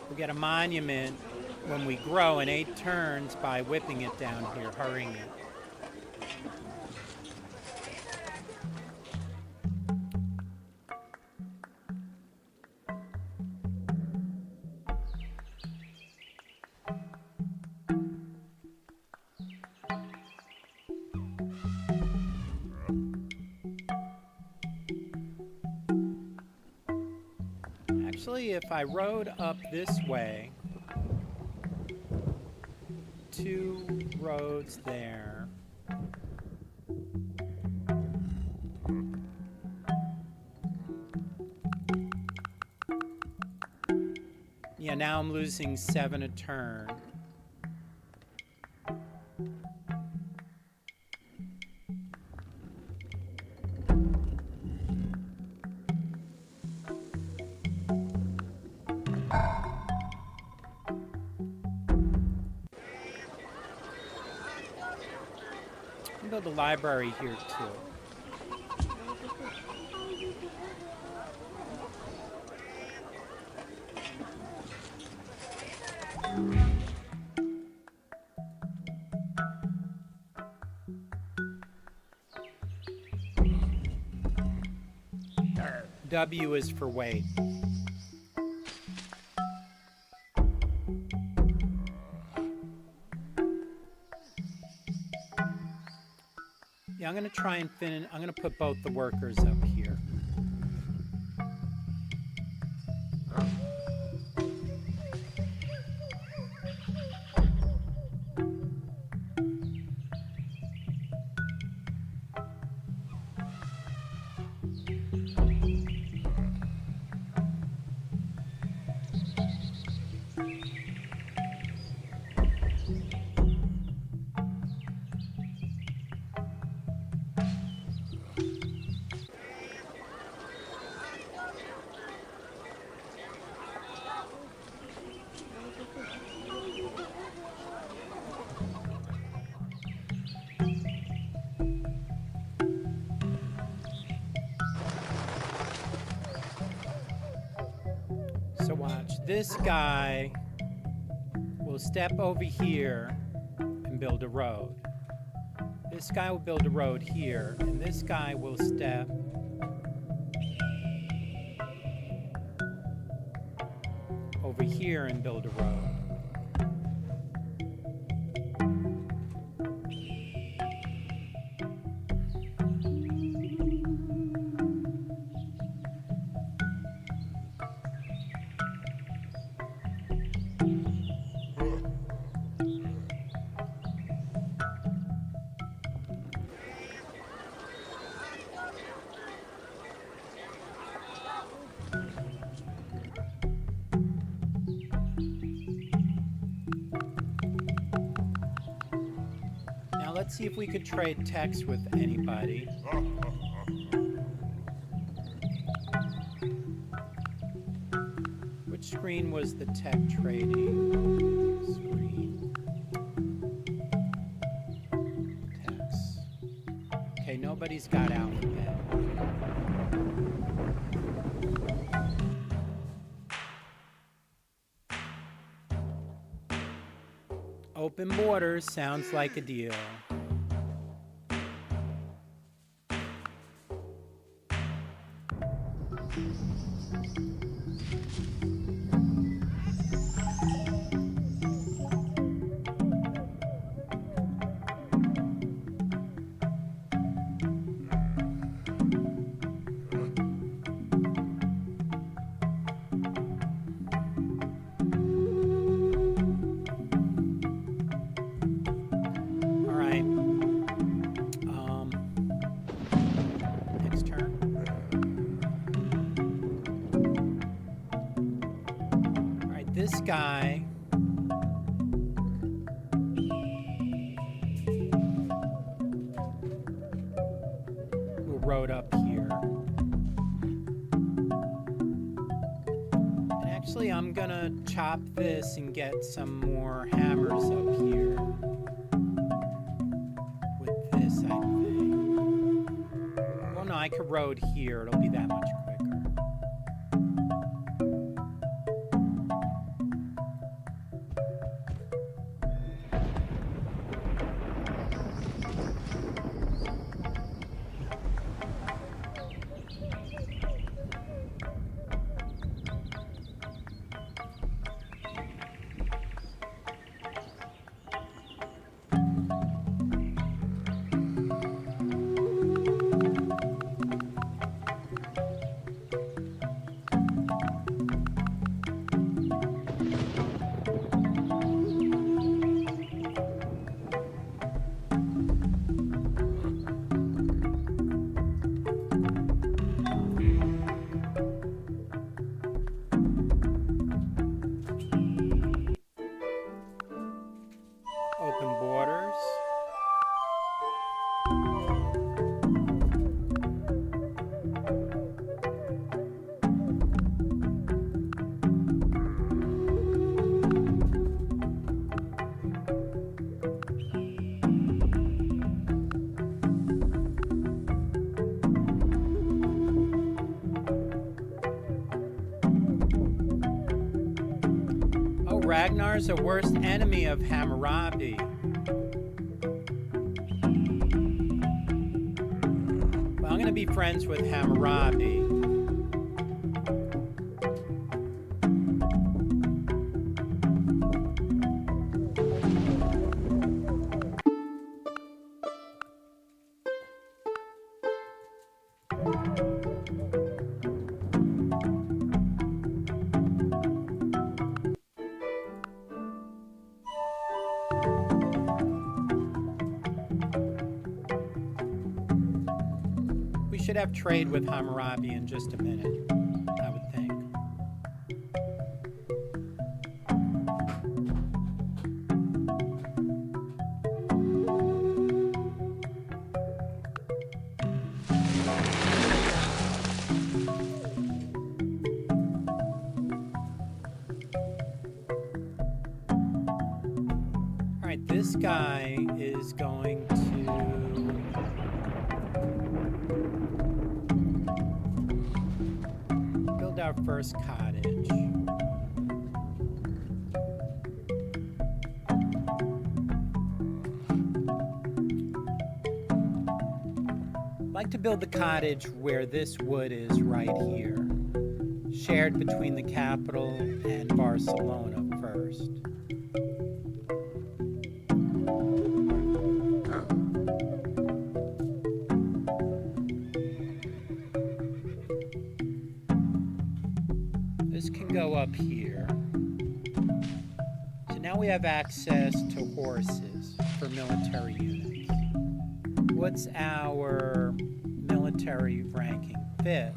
We'll get a monument when we grow in 8 turns by whipping it down here, hurrying it. Actually, if I rode up this way, 2 roads there. Yeah, now I'm losing 7 a turn. We build a library here too. W is for wait. Yeah, I'm going to try and I'm going to put both the workers up here. So watch, this guy will step over here and build a road. This guy will build a road here, and this guy will step over here and build a road. Let's see if we could trade text with anybody. Which screen was the tech trading screen? Text. Okay, nobody's got alphabet. Open borders sounds like a deal. This guy will road up here. And actually, I'm gonna chop this and get some more hammers up here with this, I think. Well, no, I could road here. It'll be that much quicker. Ragnar's a worst enemy of Hammurabi. Well, I'm going to be friends with Hammurabi. We should have trade with Hammurabi in just a minute, I would think. All right, this guy is going to build our first cottage. I'd like to build the cottage where this wood is right here, shared between the capital and Barcelona first. This can go up here. So now we have access to horses for military units. What's our military ranking? 5th.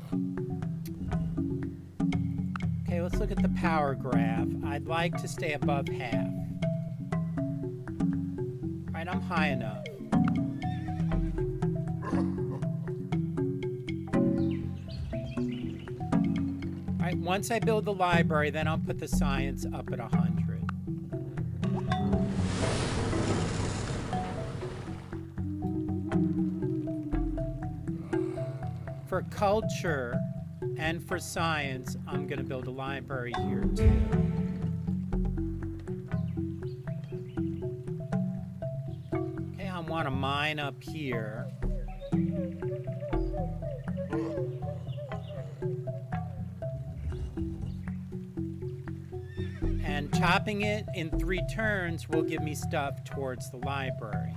Okay, let's look at the power graph. I'd like to stay above half. All right, I'm high enough. All right, once I build the library, then I'll put the science up at 100. For culture and for science, I'm going to build a library here too. Okay, I want a mine up here. And chopping it in 3 turns will give me stuff towards the library.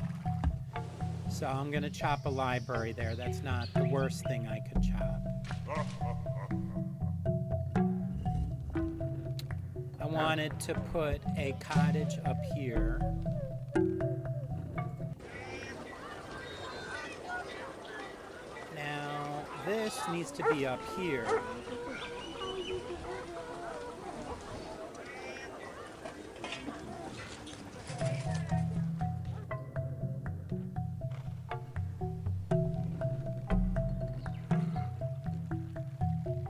So I'm going to chop a library there. That's not the worst thing I could chop. I wanted to put a cottage up here. Now, this needs to be up here.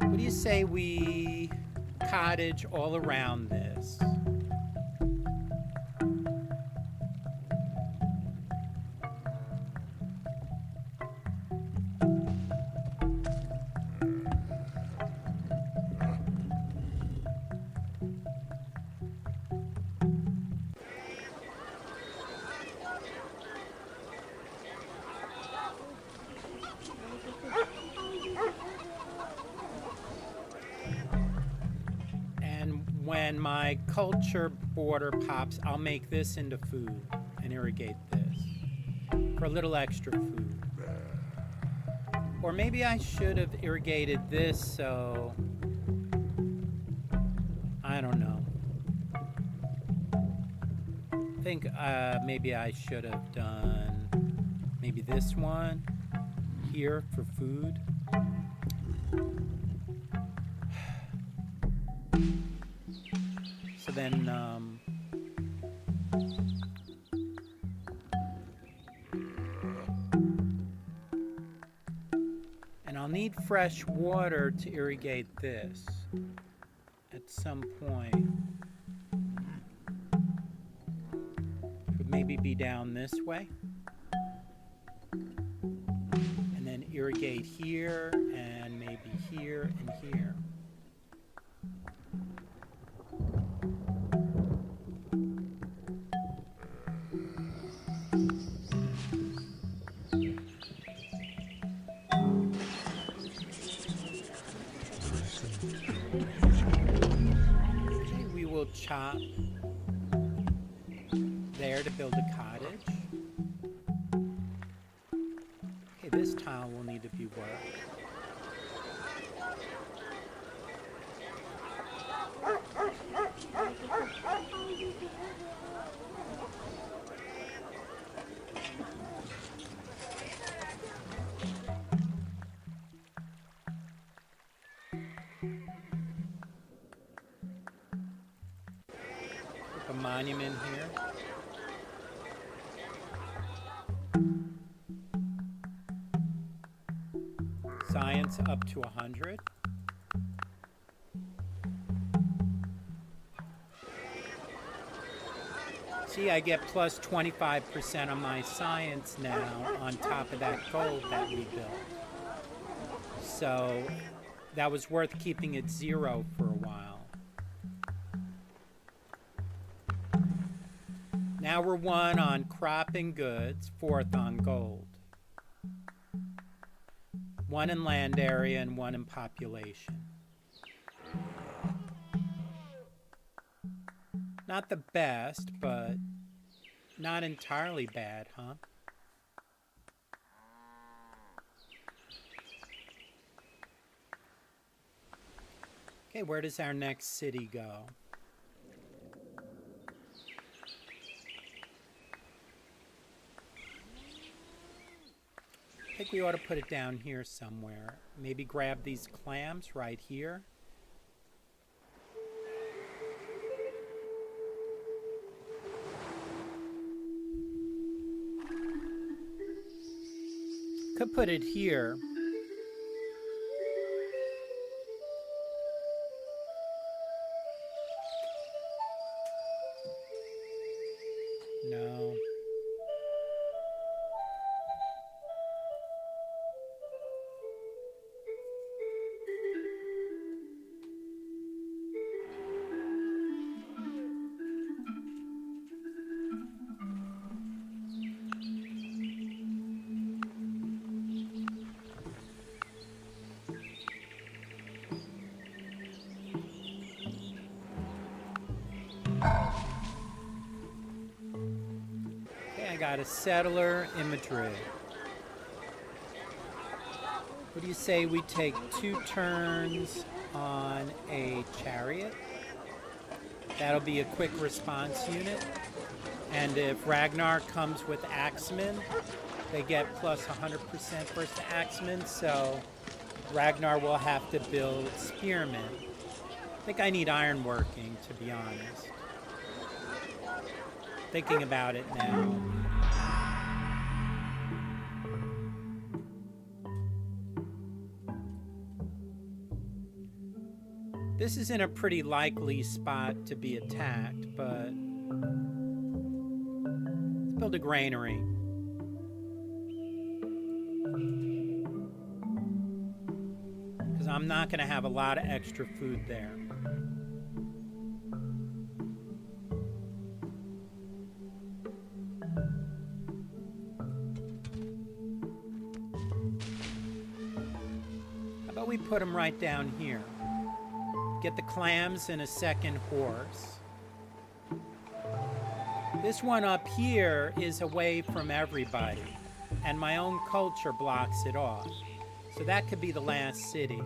What do you say we cottage all around this? When my culture border pops, I'll make this into food and irrigate this for a little extra food. Or maybe I should have irrigated this, so I don't know. I think maybe I should have done maybe this one here for food. So then, and I'll need fresh water to irrigate this at some point. Could maybe be down this way. And then irrigate here, and maybe here and here. Okay, we will chop there to build a cottage. Okay, this tile will need to be worked. Put a monument here. Science up to 100. See, I get plus 25% on my science now on top of that gold that we built. So that was worth keeping it 0 for a while. Now we're 1 on crop and goods, 4th on gold. 1 in land area and 1 in population. Not the best, but not entirely bad, huh? Okay, where does our next city go? I think we ought to put it down here somewhere. Maybe grab these clams right here. Could put it here. No. Okay, I got a settler in Madrid. What do you say we take 2 turns on a chariot? That'll be a quick response unit. And if Ragnar comes with axemen, they get plus 100% versus the axemen, so Ragnar will have to build spearmen. I think I need ironworking, to be honest. Thinking about it now. This is in a pretty likely spot to be attacked, but let's build a granary. Because I'm not going to have a lot of extra food there. How about we put them right down here? Get the clams and a second horse. This one up here is away from everybody, and my own culture blocks it off. So that could be the last city.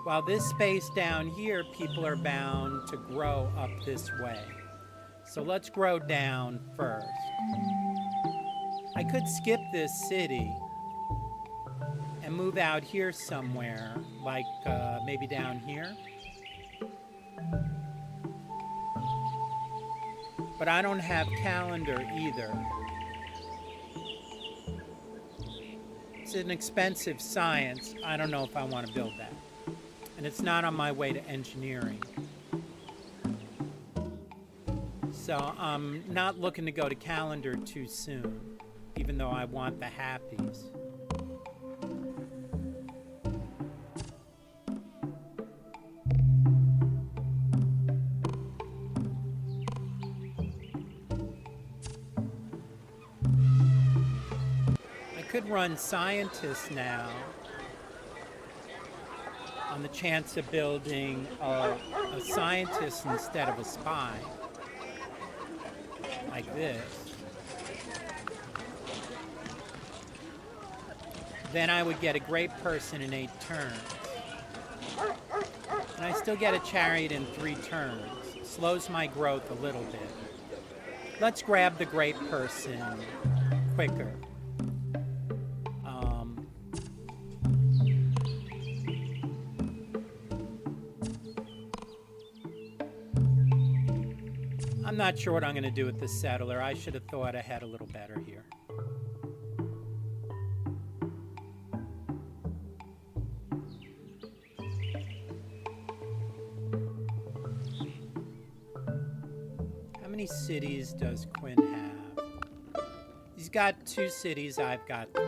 While this space down here, people are bound to grow up this way. So let's grow down first. I could skip this city and move out here somewhere, like maybe down here. But I don't have calendar either. It's an expensive science. I don't know if I want to build that. And it's not on my way to engineering. So I'm not looking to go to calendar too soon, even though I want the happies. could run scientists now on the chance of building a scientist instead of a spy, like this. Then I would get a great person in 8 turns. And I still get a chariot in 3 turns. Slows my growth a little bit. Let's grab the great person quicker. I'm not sure what I'm going to do with the settler. I should have thought ahead a little better here. How many cities does Quinn have? He's got 2 cities, I've got 3.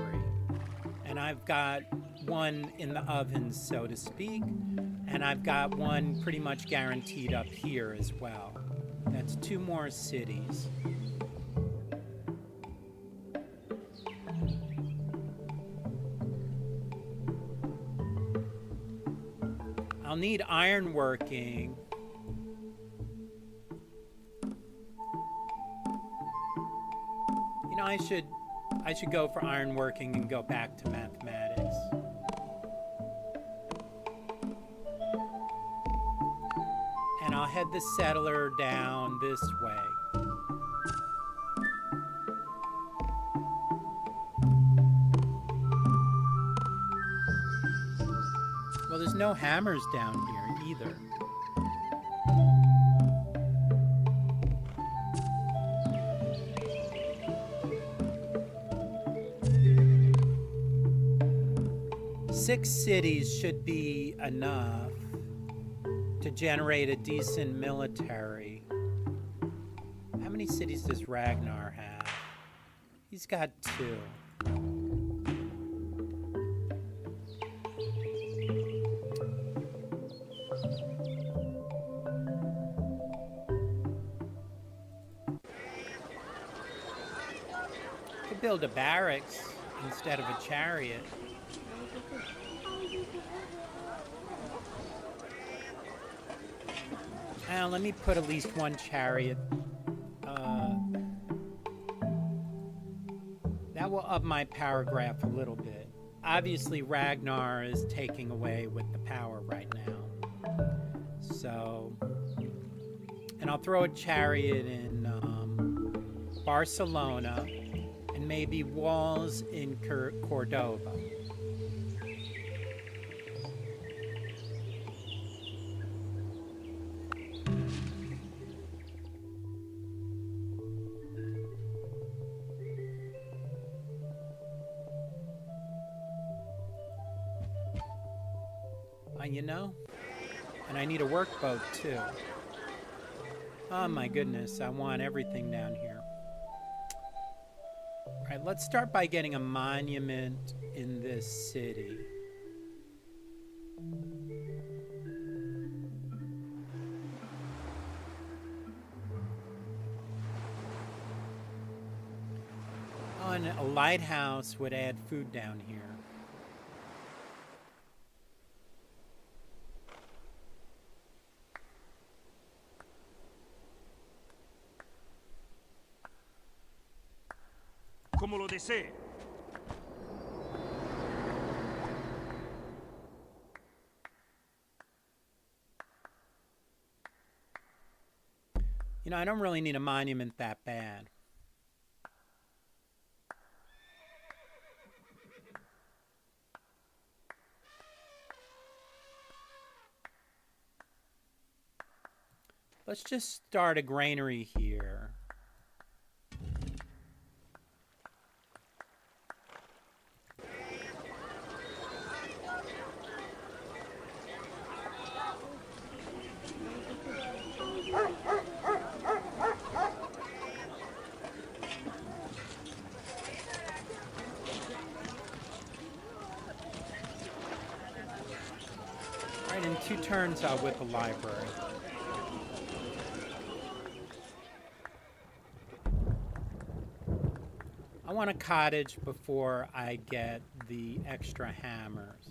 And I've got 1 in the oven, so to speak. And I've got 1 pretty much guaranteed up here as well. That's 2 more cities. I'll need ironworking. You know, I should go for ironworking and go back to mathematics. And I'll head the settler down this way. Well, there's no hammers down here either. Six cities should be enough to generate a decent military. How many cities does Ragnar have? He's got 2. Could build a barracks instead of a chariot. Let me put at least 1 chariot. That will up my power graph a little bit. Obviously, Ragnar is taking away with the power right now. So, and I'll throw a chariot in Barcelona and maybe walls in Cordova. You know? And I need a workboat too. Oh my goodness, I want everything down here. Alright, let's start by getting a monument in this city. Oh, and a lighthouse would add food down here. Como lo desee. You know, I don't really need a monument that bad. Let's just start a granary here. Right, in 2 turns I'll whip a library. I want a cottage before I get the extra hammers.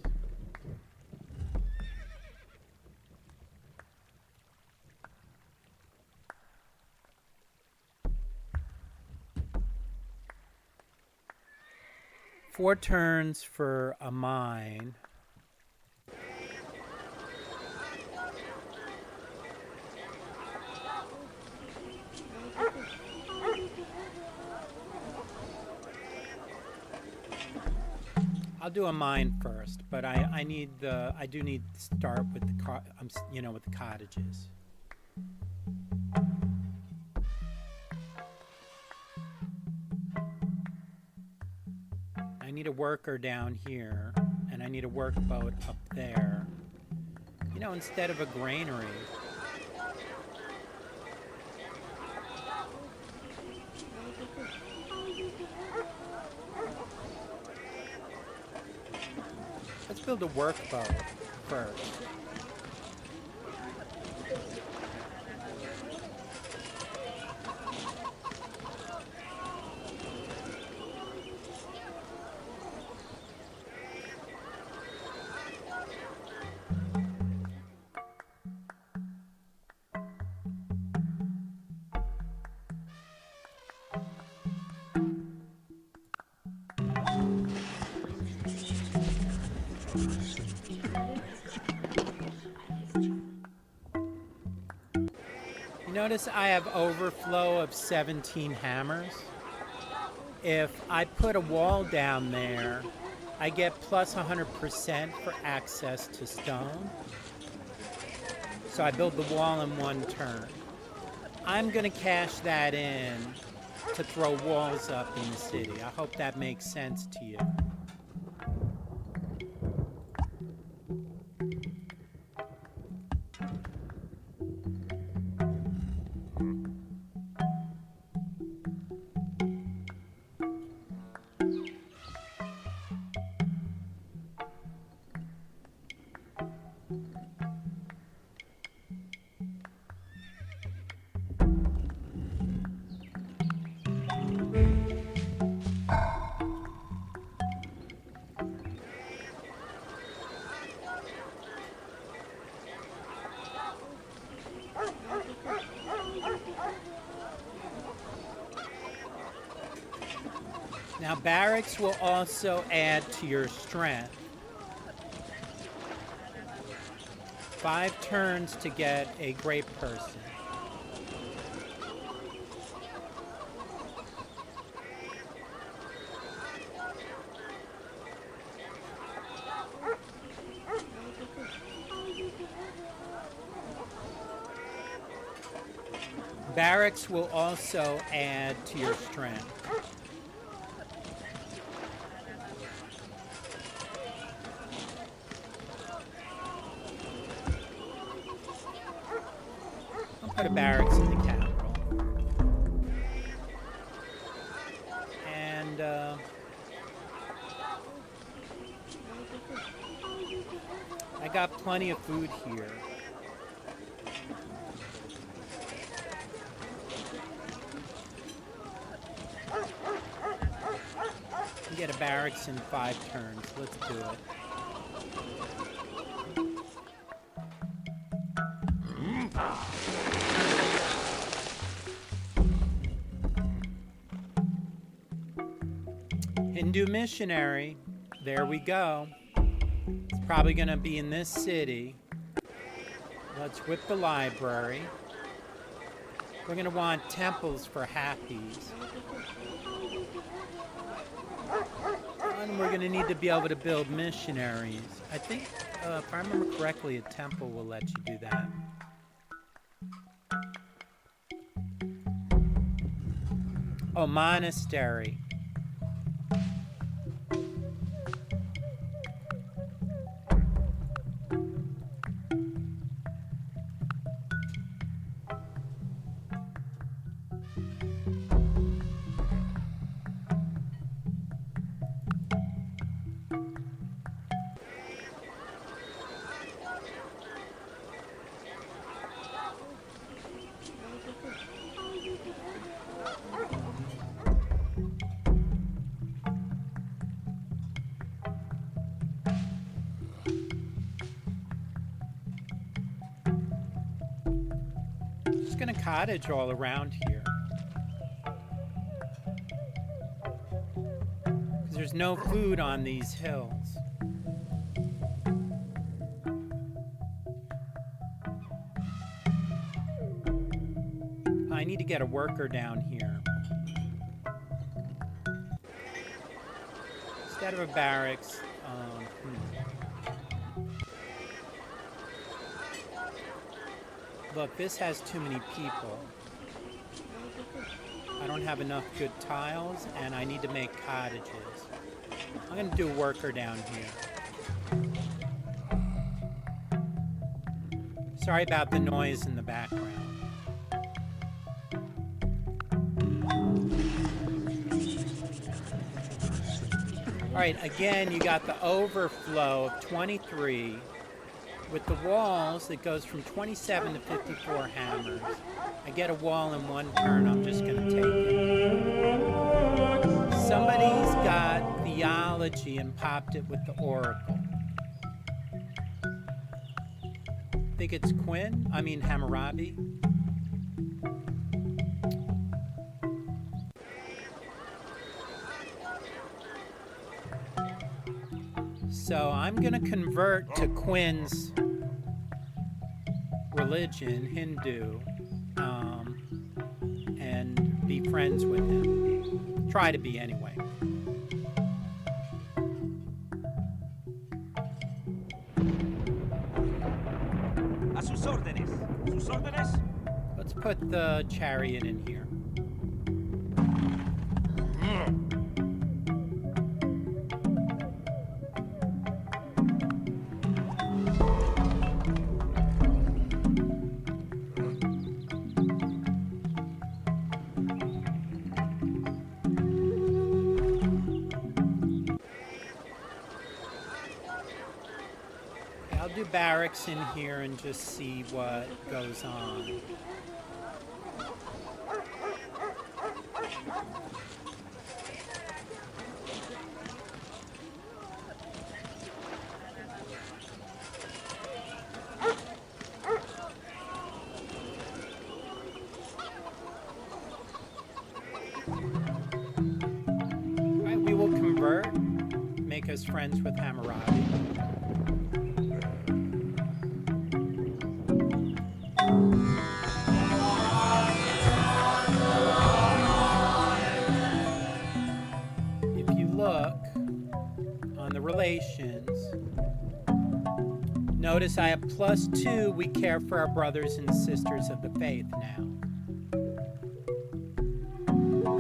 Four turns for a mine. I'll do a mine first, but I do need to start with the with the cottages. I need a worker down here, and I need a workboat up there. You know, instead of a granary. Let's build a workboat first. Notice I have overflow of 17 hammers. If I put a wall down there, I get plus 100% for access to stone. So I build the wall in one turn. I'm gonna cash that in to throw walls up in the city. I hope that makes sense to you. Now barracks will also add to your strength. 5 turns to get a great person. Barracks will also add to your strength. Put a barracks in the capital. And I got plenty of food here. You get a barracks in 5 turns. Let's do it. Hindu missionary, there we go. It's probably going to be in this city. Let's whip the library. We're going to want temples for happies. And we're going to need to be able to build missionaries. I think, if I remember correctly, a temple will let you do that. Oh, monastery. just gonna cottage all around here. Because there's no food on these hills. I need to get a worker down here. Instead of a barracks, Look, this has too many people. I don't have enough good tiles, and I need to make cottages. I'm gonna do a worker down here. Sorry about the noise in the background. All right, again, you got the overflow of 23 with the walls that goes from 27 to 54 hammers. I get a wall in one turn, I'm just gonna take it. Somebody's got theology and popped it with the oracle. Think it's Hammurabi. So I'm gonna convert to Quinn's religion, Hindu, and be friends with him. Try to be anyway. A sus órdenes. Sus órdenes. Let's put the chariot in here. I'll do barracks in here and just see what goes on. Alright, we will convert, make us friends with Hammurabi. Relations. Notice I have +2. We care for our brothers and sisters of the faith now.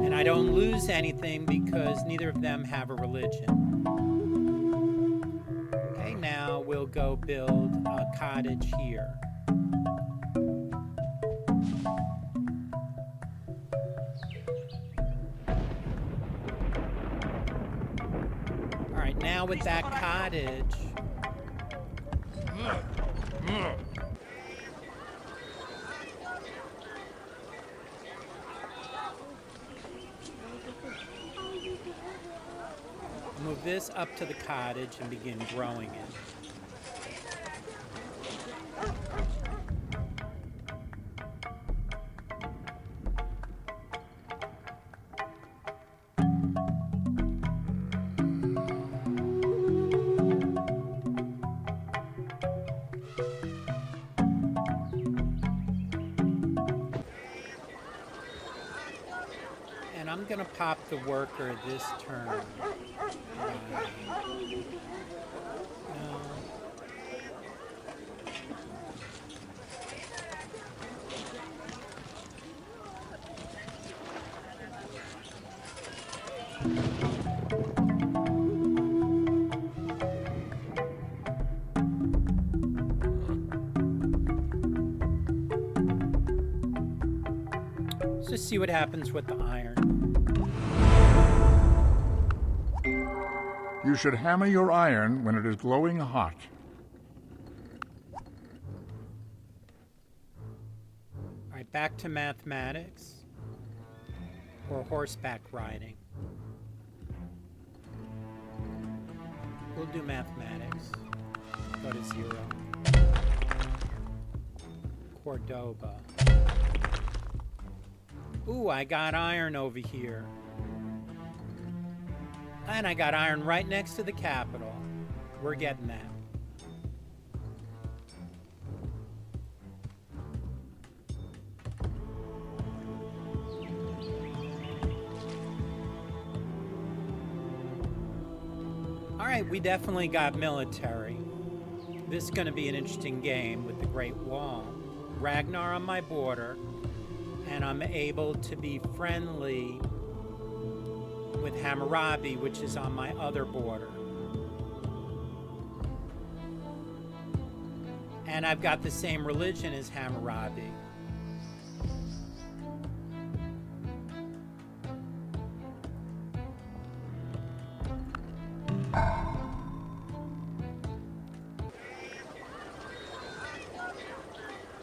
And I don't lose anything because neither of them have a religion. Okay, now we'll go build a cottage here. Now with that cottage, move this up to the cottage and begin growing it. I'm gonna pop the worker this turn. No. Let's just see what happens with the iron. You should hammer your iron when it is glowing hot. All right, back to mathematics or horseback riding. We'll do mathematics. Go to 0. Cordoba. Ooh, I got iron over here. And I got iron right next to the capital. We're getting that. Alright, we definitely got military. This is going to be an interesting game with the Great Wall. Ragnar on my border, and I'm able to be friendly with Hammurabi, which is on my other border. And I've got the same religion as Hammurabi.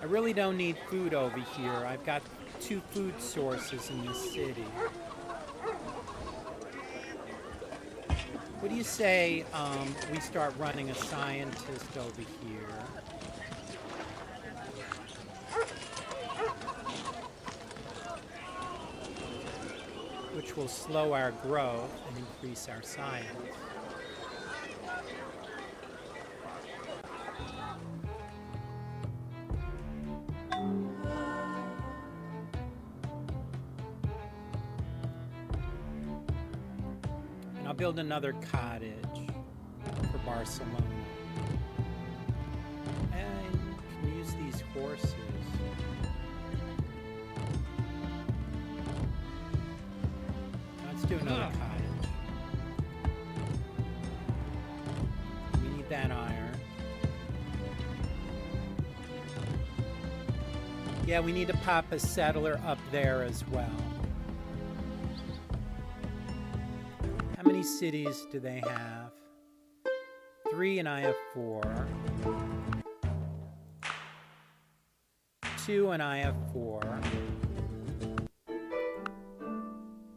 I really don't need food over here. I've got 2 food sources in this city. What do you say we start running a scientist over here? Which will slow our growth and increase our science. I'll build another cottage for Barcelona. And can use these horses. Let's do another cottage. We need that iron. Yeah, we need to pop a settler up there as well. How many cities do they have? 3 and I have 4. 2 and I have 4.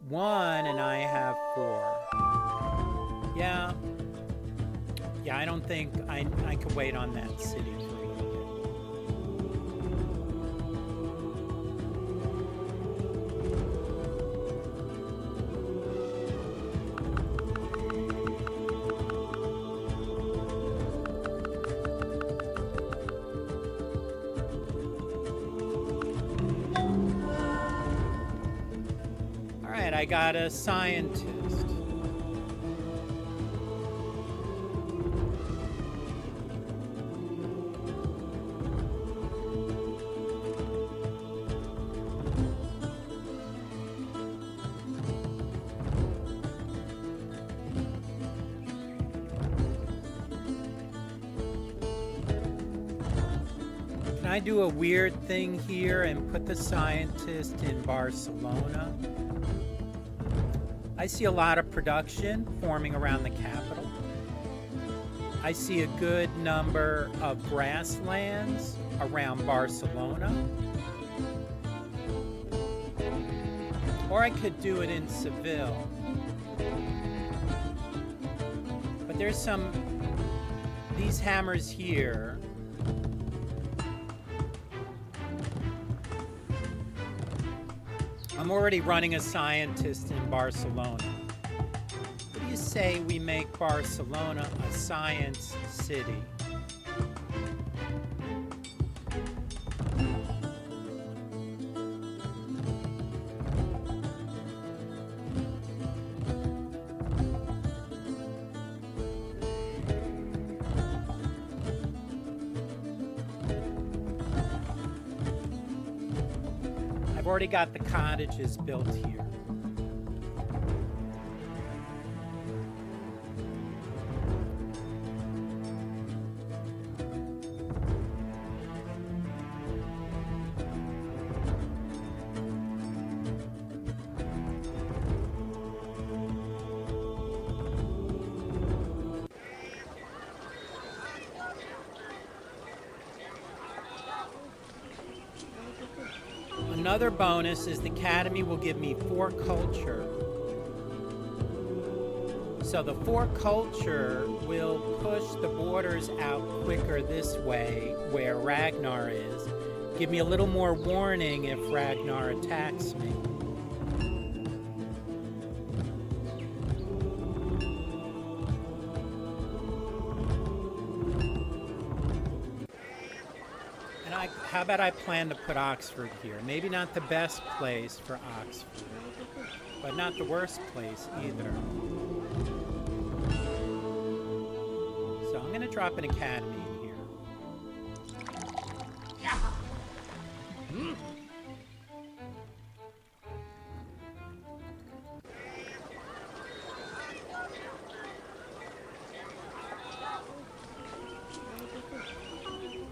1 and I have 4. Yeah, I don't think I could wait on that city for a little bit. I got a scientist. Can I do a weird thing here and put the scientist in Barcelona? I see a lot of production forming around the capital. I see a good number of grasslands around Barcelona. Or I could do it in Seville. But there's these hammers here. I'm already running a scientist in Barcelona. What do you say we make Barcelona a science city? I've already got the cottages built here. Another bonus is the Academy will give me 4 culture. So the 4 culture will push the borders out quicker this way, where Ragnar is. Give me a little more warning if Ragnar attacks me. how about I plan to put Oxford here? Maybe not the best place for Oxford, but not the worst place either. So I'm going to drop an academy in here.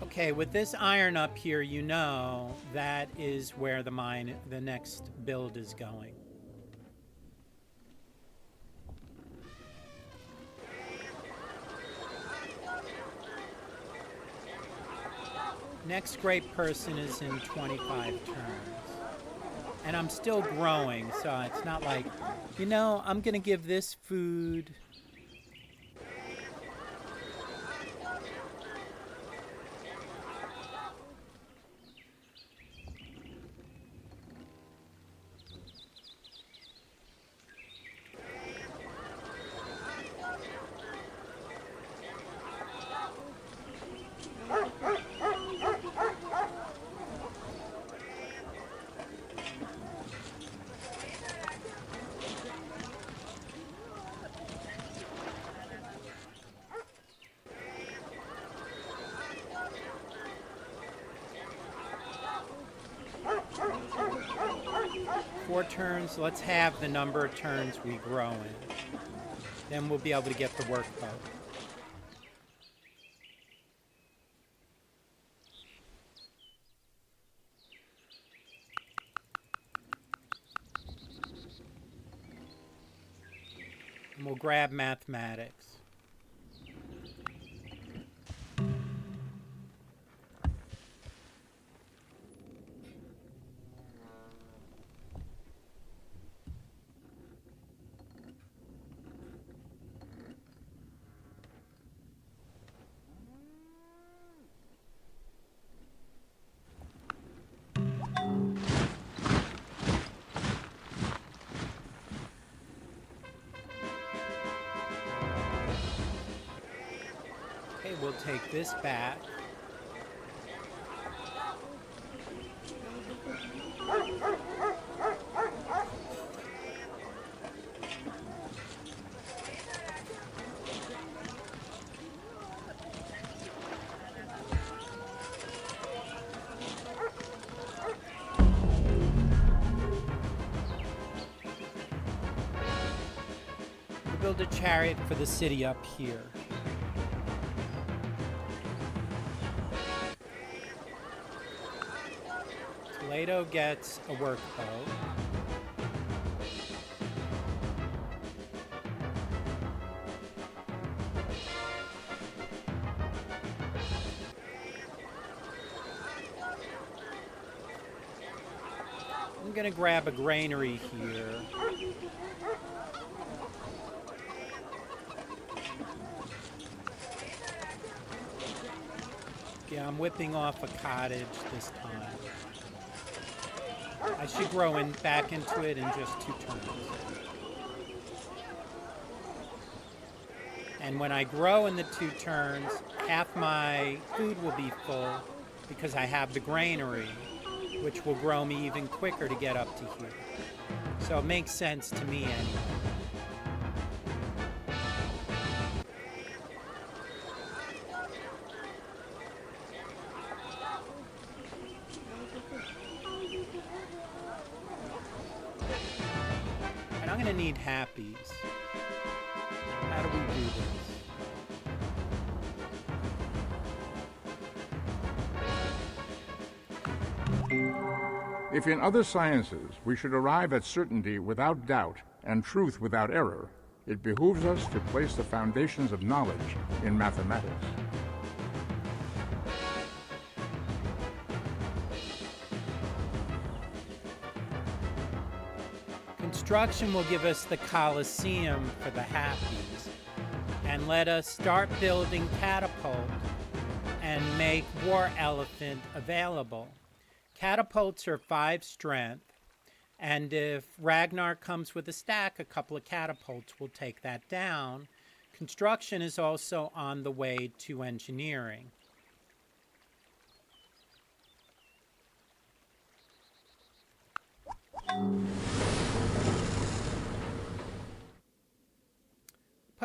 Okay, with this iron up here, you know that is where the next build is going. Next great person is in 25 turns. And I'm still growing, so it's not like, you know, I'm going to give this food. Four turns, let's have the number of turns we grow in. Then we'll be able to get the workboat. And we'll grab mathematics. Okay, we'll take this back. We'll build a chariot for the city up here. Toledo gets a workboat. I'm gonna grab a granary here. Yeah, I'm whipping off a cottage this time. I should grow back into it in just 2 turns. And when I grow in the 2 turns, half my food will be full because I have the granary, which will grow me even quicker to get up to here. So it makes sense to me anyway. And I'm going to need happies. How do we do this? If in other sciences we should arrive at certainty without doubt and truth without error, it behooves us to place the foundations of knowledge in mathematics. Construction will give us the Colosseum for the happies, and let us start building catapult and make war elephant available. Catapults are 5 strength, and if Ragnar comes with a stack, a couple of catapults will take that down. Construction is also on the way to engineering.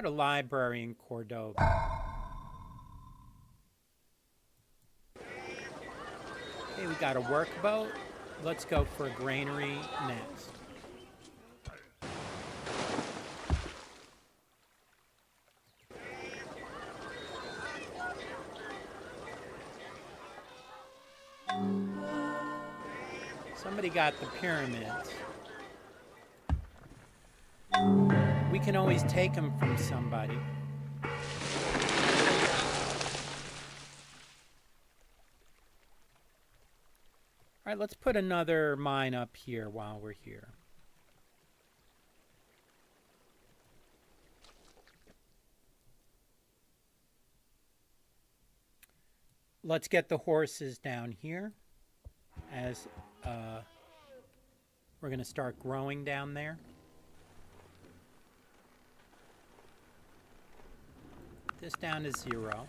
put a library in Cordova. Okay, we got a workboat. Let's go for a granary next. Somebody got the pyramids. We can always take them from somebody. All right, let's put another mine up here while we're here. Let's get the horses down here as we're going to start growing down there. This down to 0.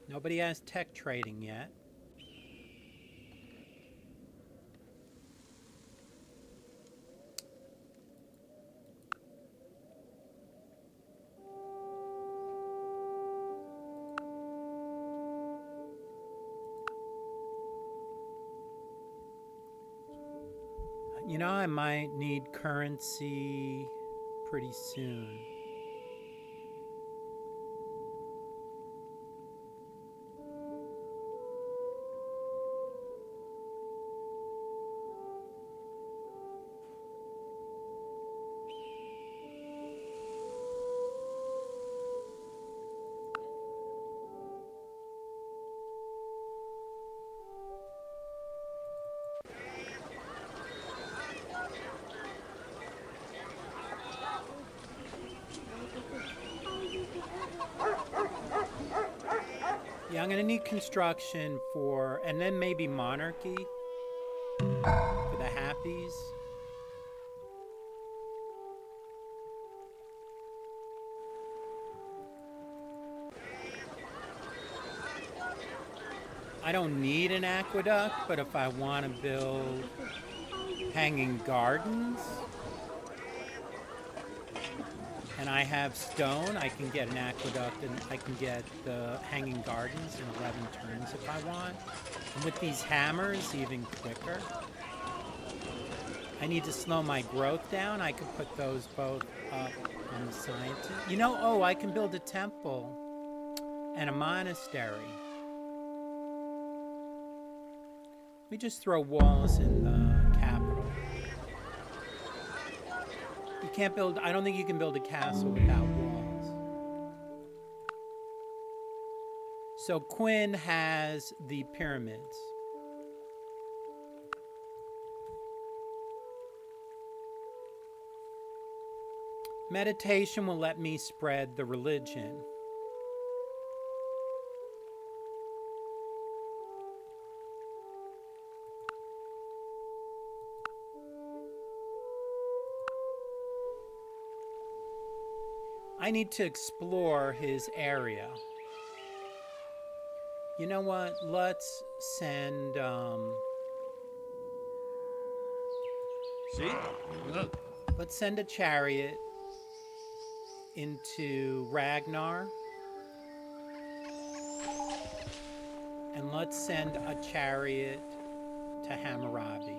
Nobody has tech trading yet. You know, I might need currency pretty soon. Yeah, I'm gonna need construction for, and then maybe monarchy for the happies. I don't need an aqueduct, but if I want to build hanging gardens and I have stone, I can get an aqueduct and I can get the hanging gardens in 11 turns if I want. And with these hammers, even quicker. I need to slow my growth down. I could put those both up on the scientist. You know, oh, I can build a temple and a monastery. Let me just throw walls in the capital. You can't build, I don't think you can build a castle without walls. So Quinn has the pyramids. Meditation will let me spread the religion. I need to explore his area. You know what? Let's send See? let's send a chariot into Ragnar. And let's send a chariot to Hammurabi.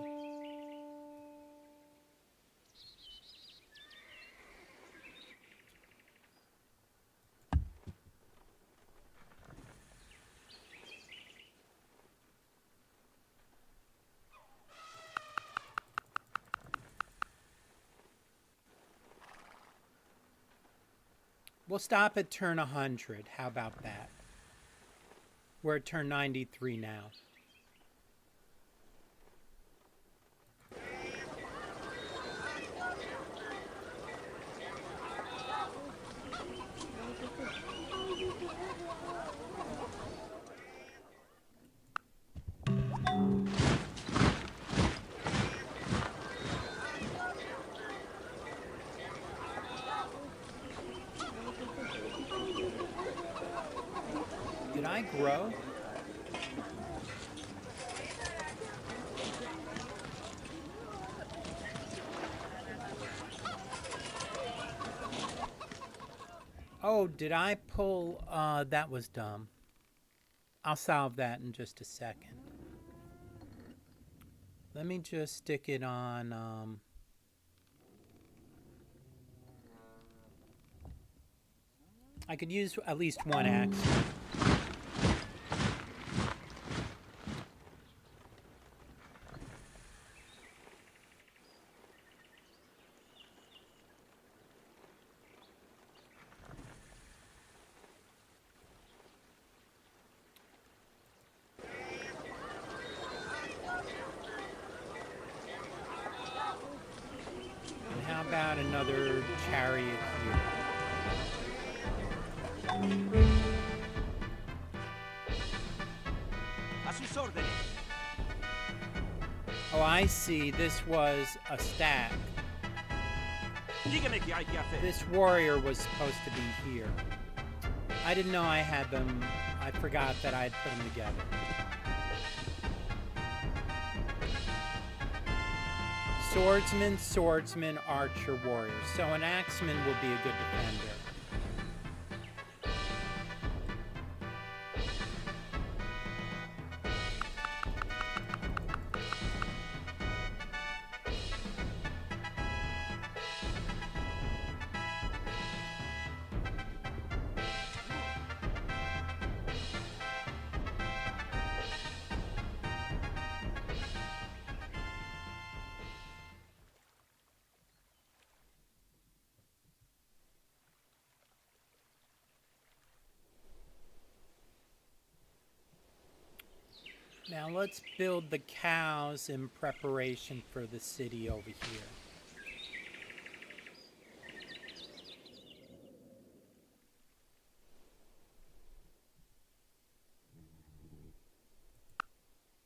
We'll stop at turn 100. How about that? We're at turn 93 now. Did I grow? Oh, did I pull? That was dumb. I'll solve that in just a second. Let me just stick it on. I could use at least one axe. And how about another chariot here? A sus órdenes. Oh, I see. This was a stack. Dígame qué hay que hacer. This warrior was supposed to be here. I didn't know I had them. I forgot that I had put them together. Swordsman, swordsman, archer, warrior. So an axeman will be a good defender. Now let's build the cows in preparation for the city over here.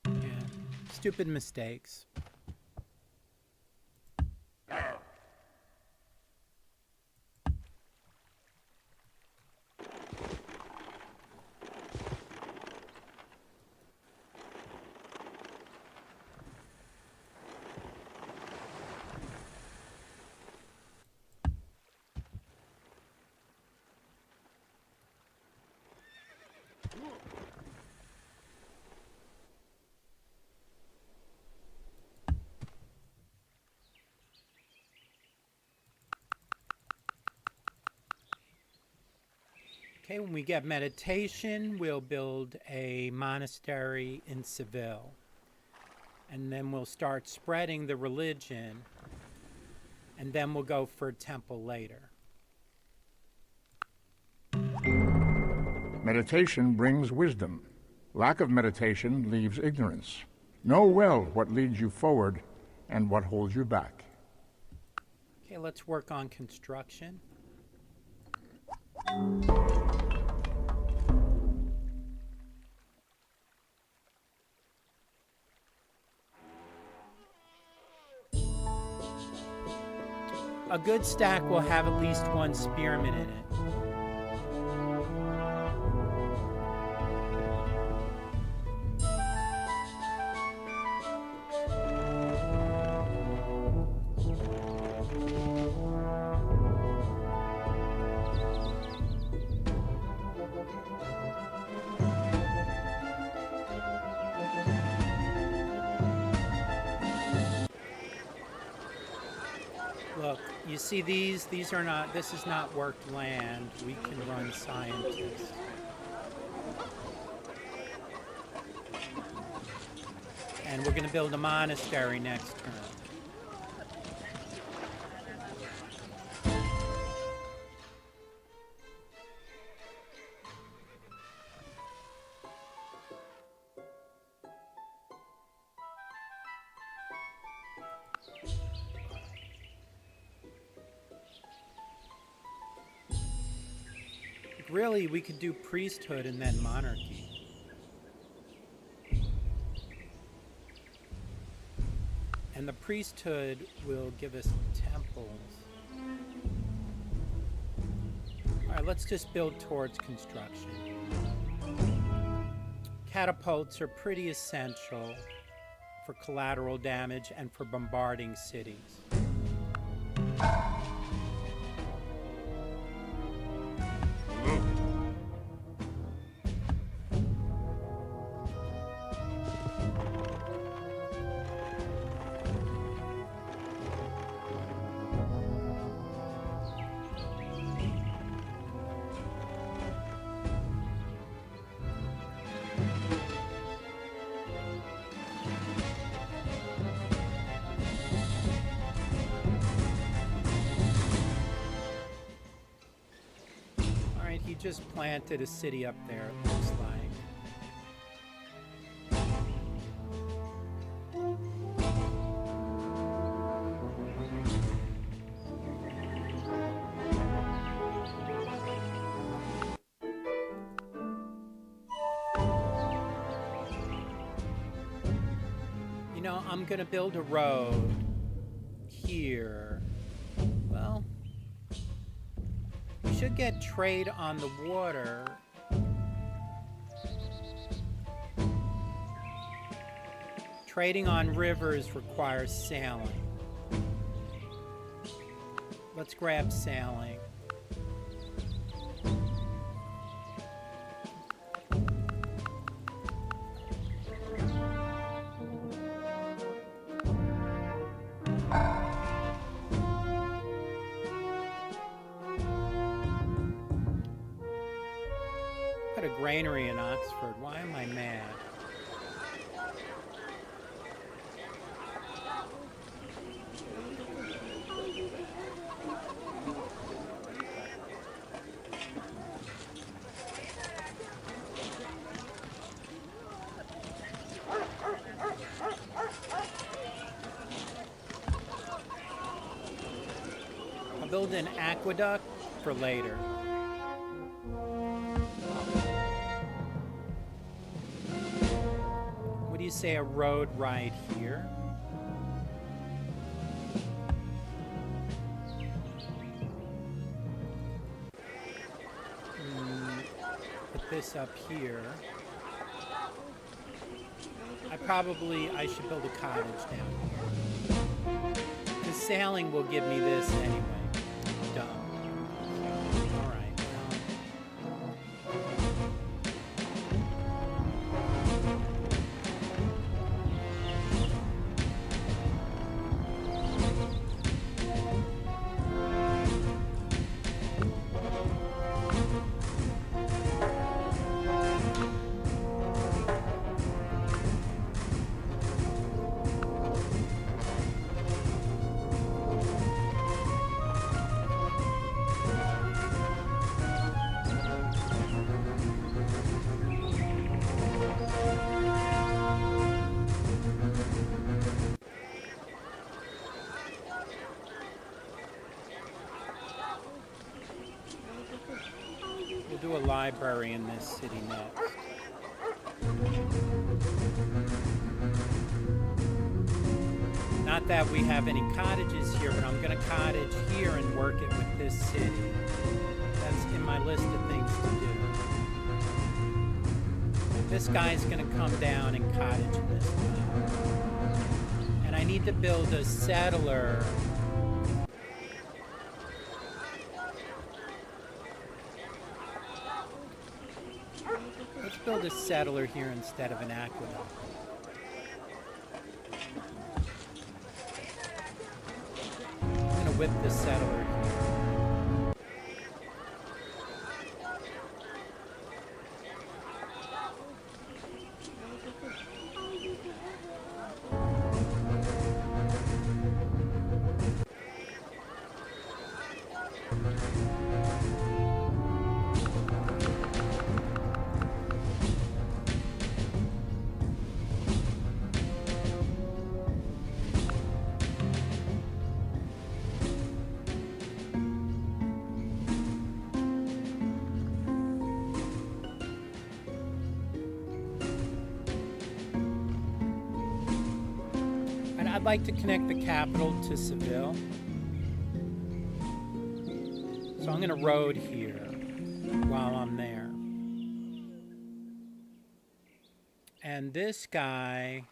Yeah, stupid mistakes. Okay, when we get meditation, we'll build a monastery in Seville. And then we'll start spreading the religion. And then we'll go for a temple later. Meditation brings wisdom. Lack of meditation leaves ignorance. Know well what leads you forward and what holds you back. Okay, let's work on construction. A good stack will have at least one spearman in it. Look, you see these are not, this is not worked land. We can run scientists. And we're going to build a monastery next turn. Really, we could do priesthood and then monarchy. And the priesthood will give us temples. All right, let's just build towards construction. Catapults are pretty essential for collateral damage and for bombarding cities. Alright, he just planted a city up there, it looks like. You know, I'm gonna build a road here. Well, we should get trade on the water. Trading on rivers requires sailing. Let's grab sailing. Put a granary in Oxford. Why am I mad? I'll build an aqueduct for later. What do you say, a road right here? Put this up here. I should build a cottage down here. Because sailing will give me this anyway. Dumb. All right. We'll do a library in this city next. Not that we have any cottages here, but I'm going to cottage here and work it with this city. That's in my list of things to do. This guy's going to come down and cottage in this one. And I need to build a settler. Let's build a settler here instead of an aqueduct. I'm going to whip the settler here. I'd like to connect the capital to Seville. So I'm going to road here while I'm there. And this guy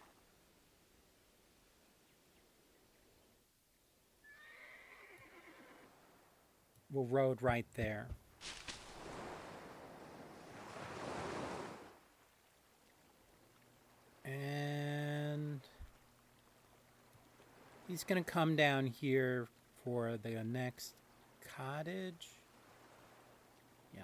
will road right there. And he's going to come down here for the next cottage. Yeah.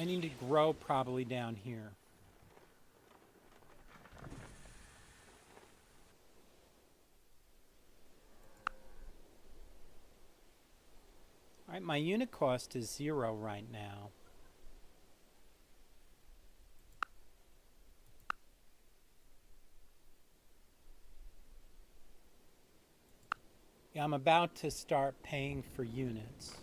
I need to grow probably down here. All right, my unit cost is 0 right now. Yeah, I'm about to start paying for units.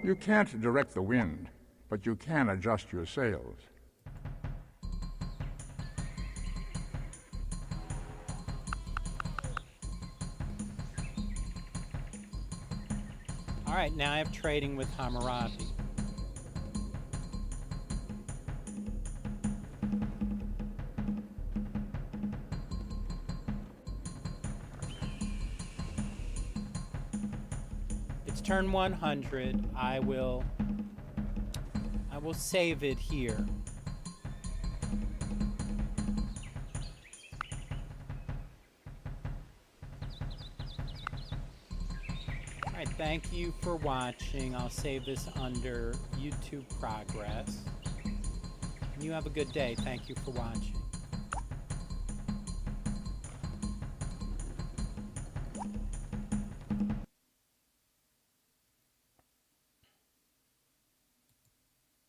You can't direct the wind, but you can adjust your sails. All right, now I have trading with Hammurabi. It's turn 100. I will save it here. Alright, thank you for watching. I'll save this under YouTube progress. You have a good day. Thank you for watching.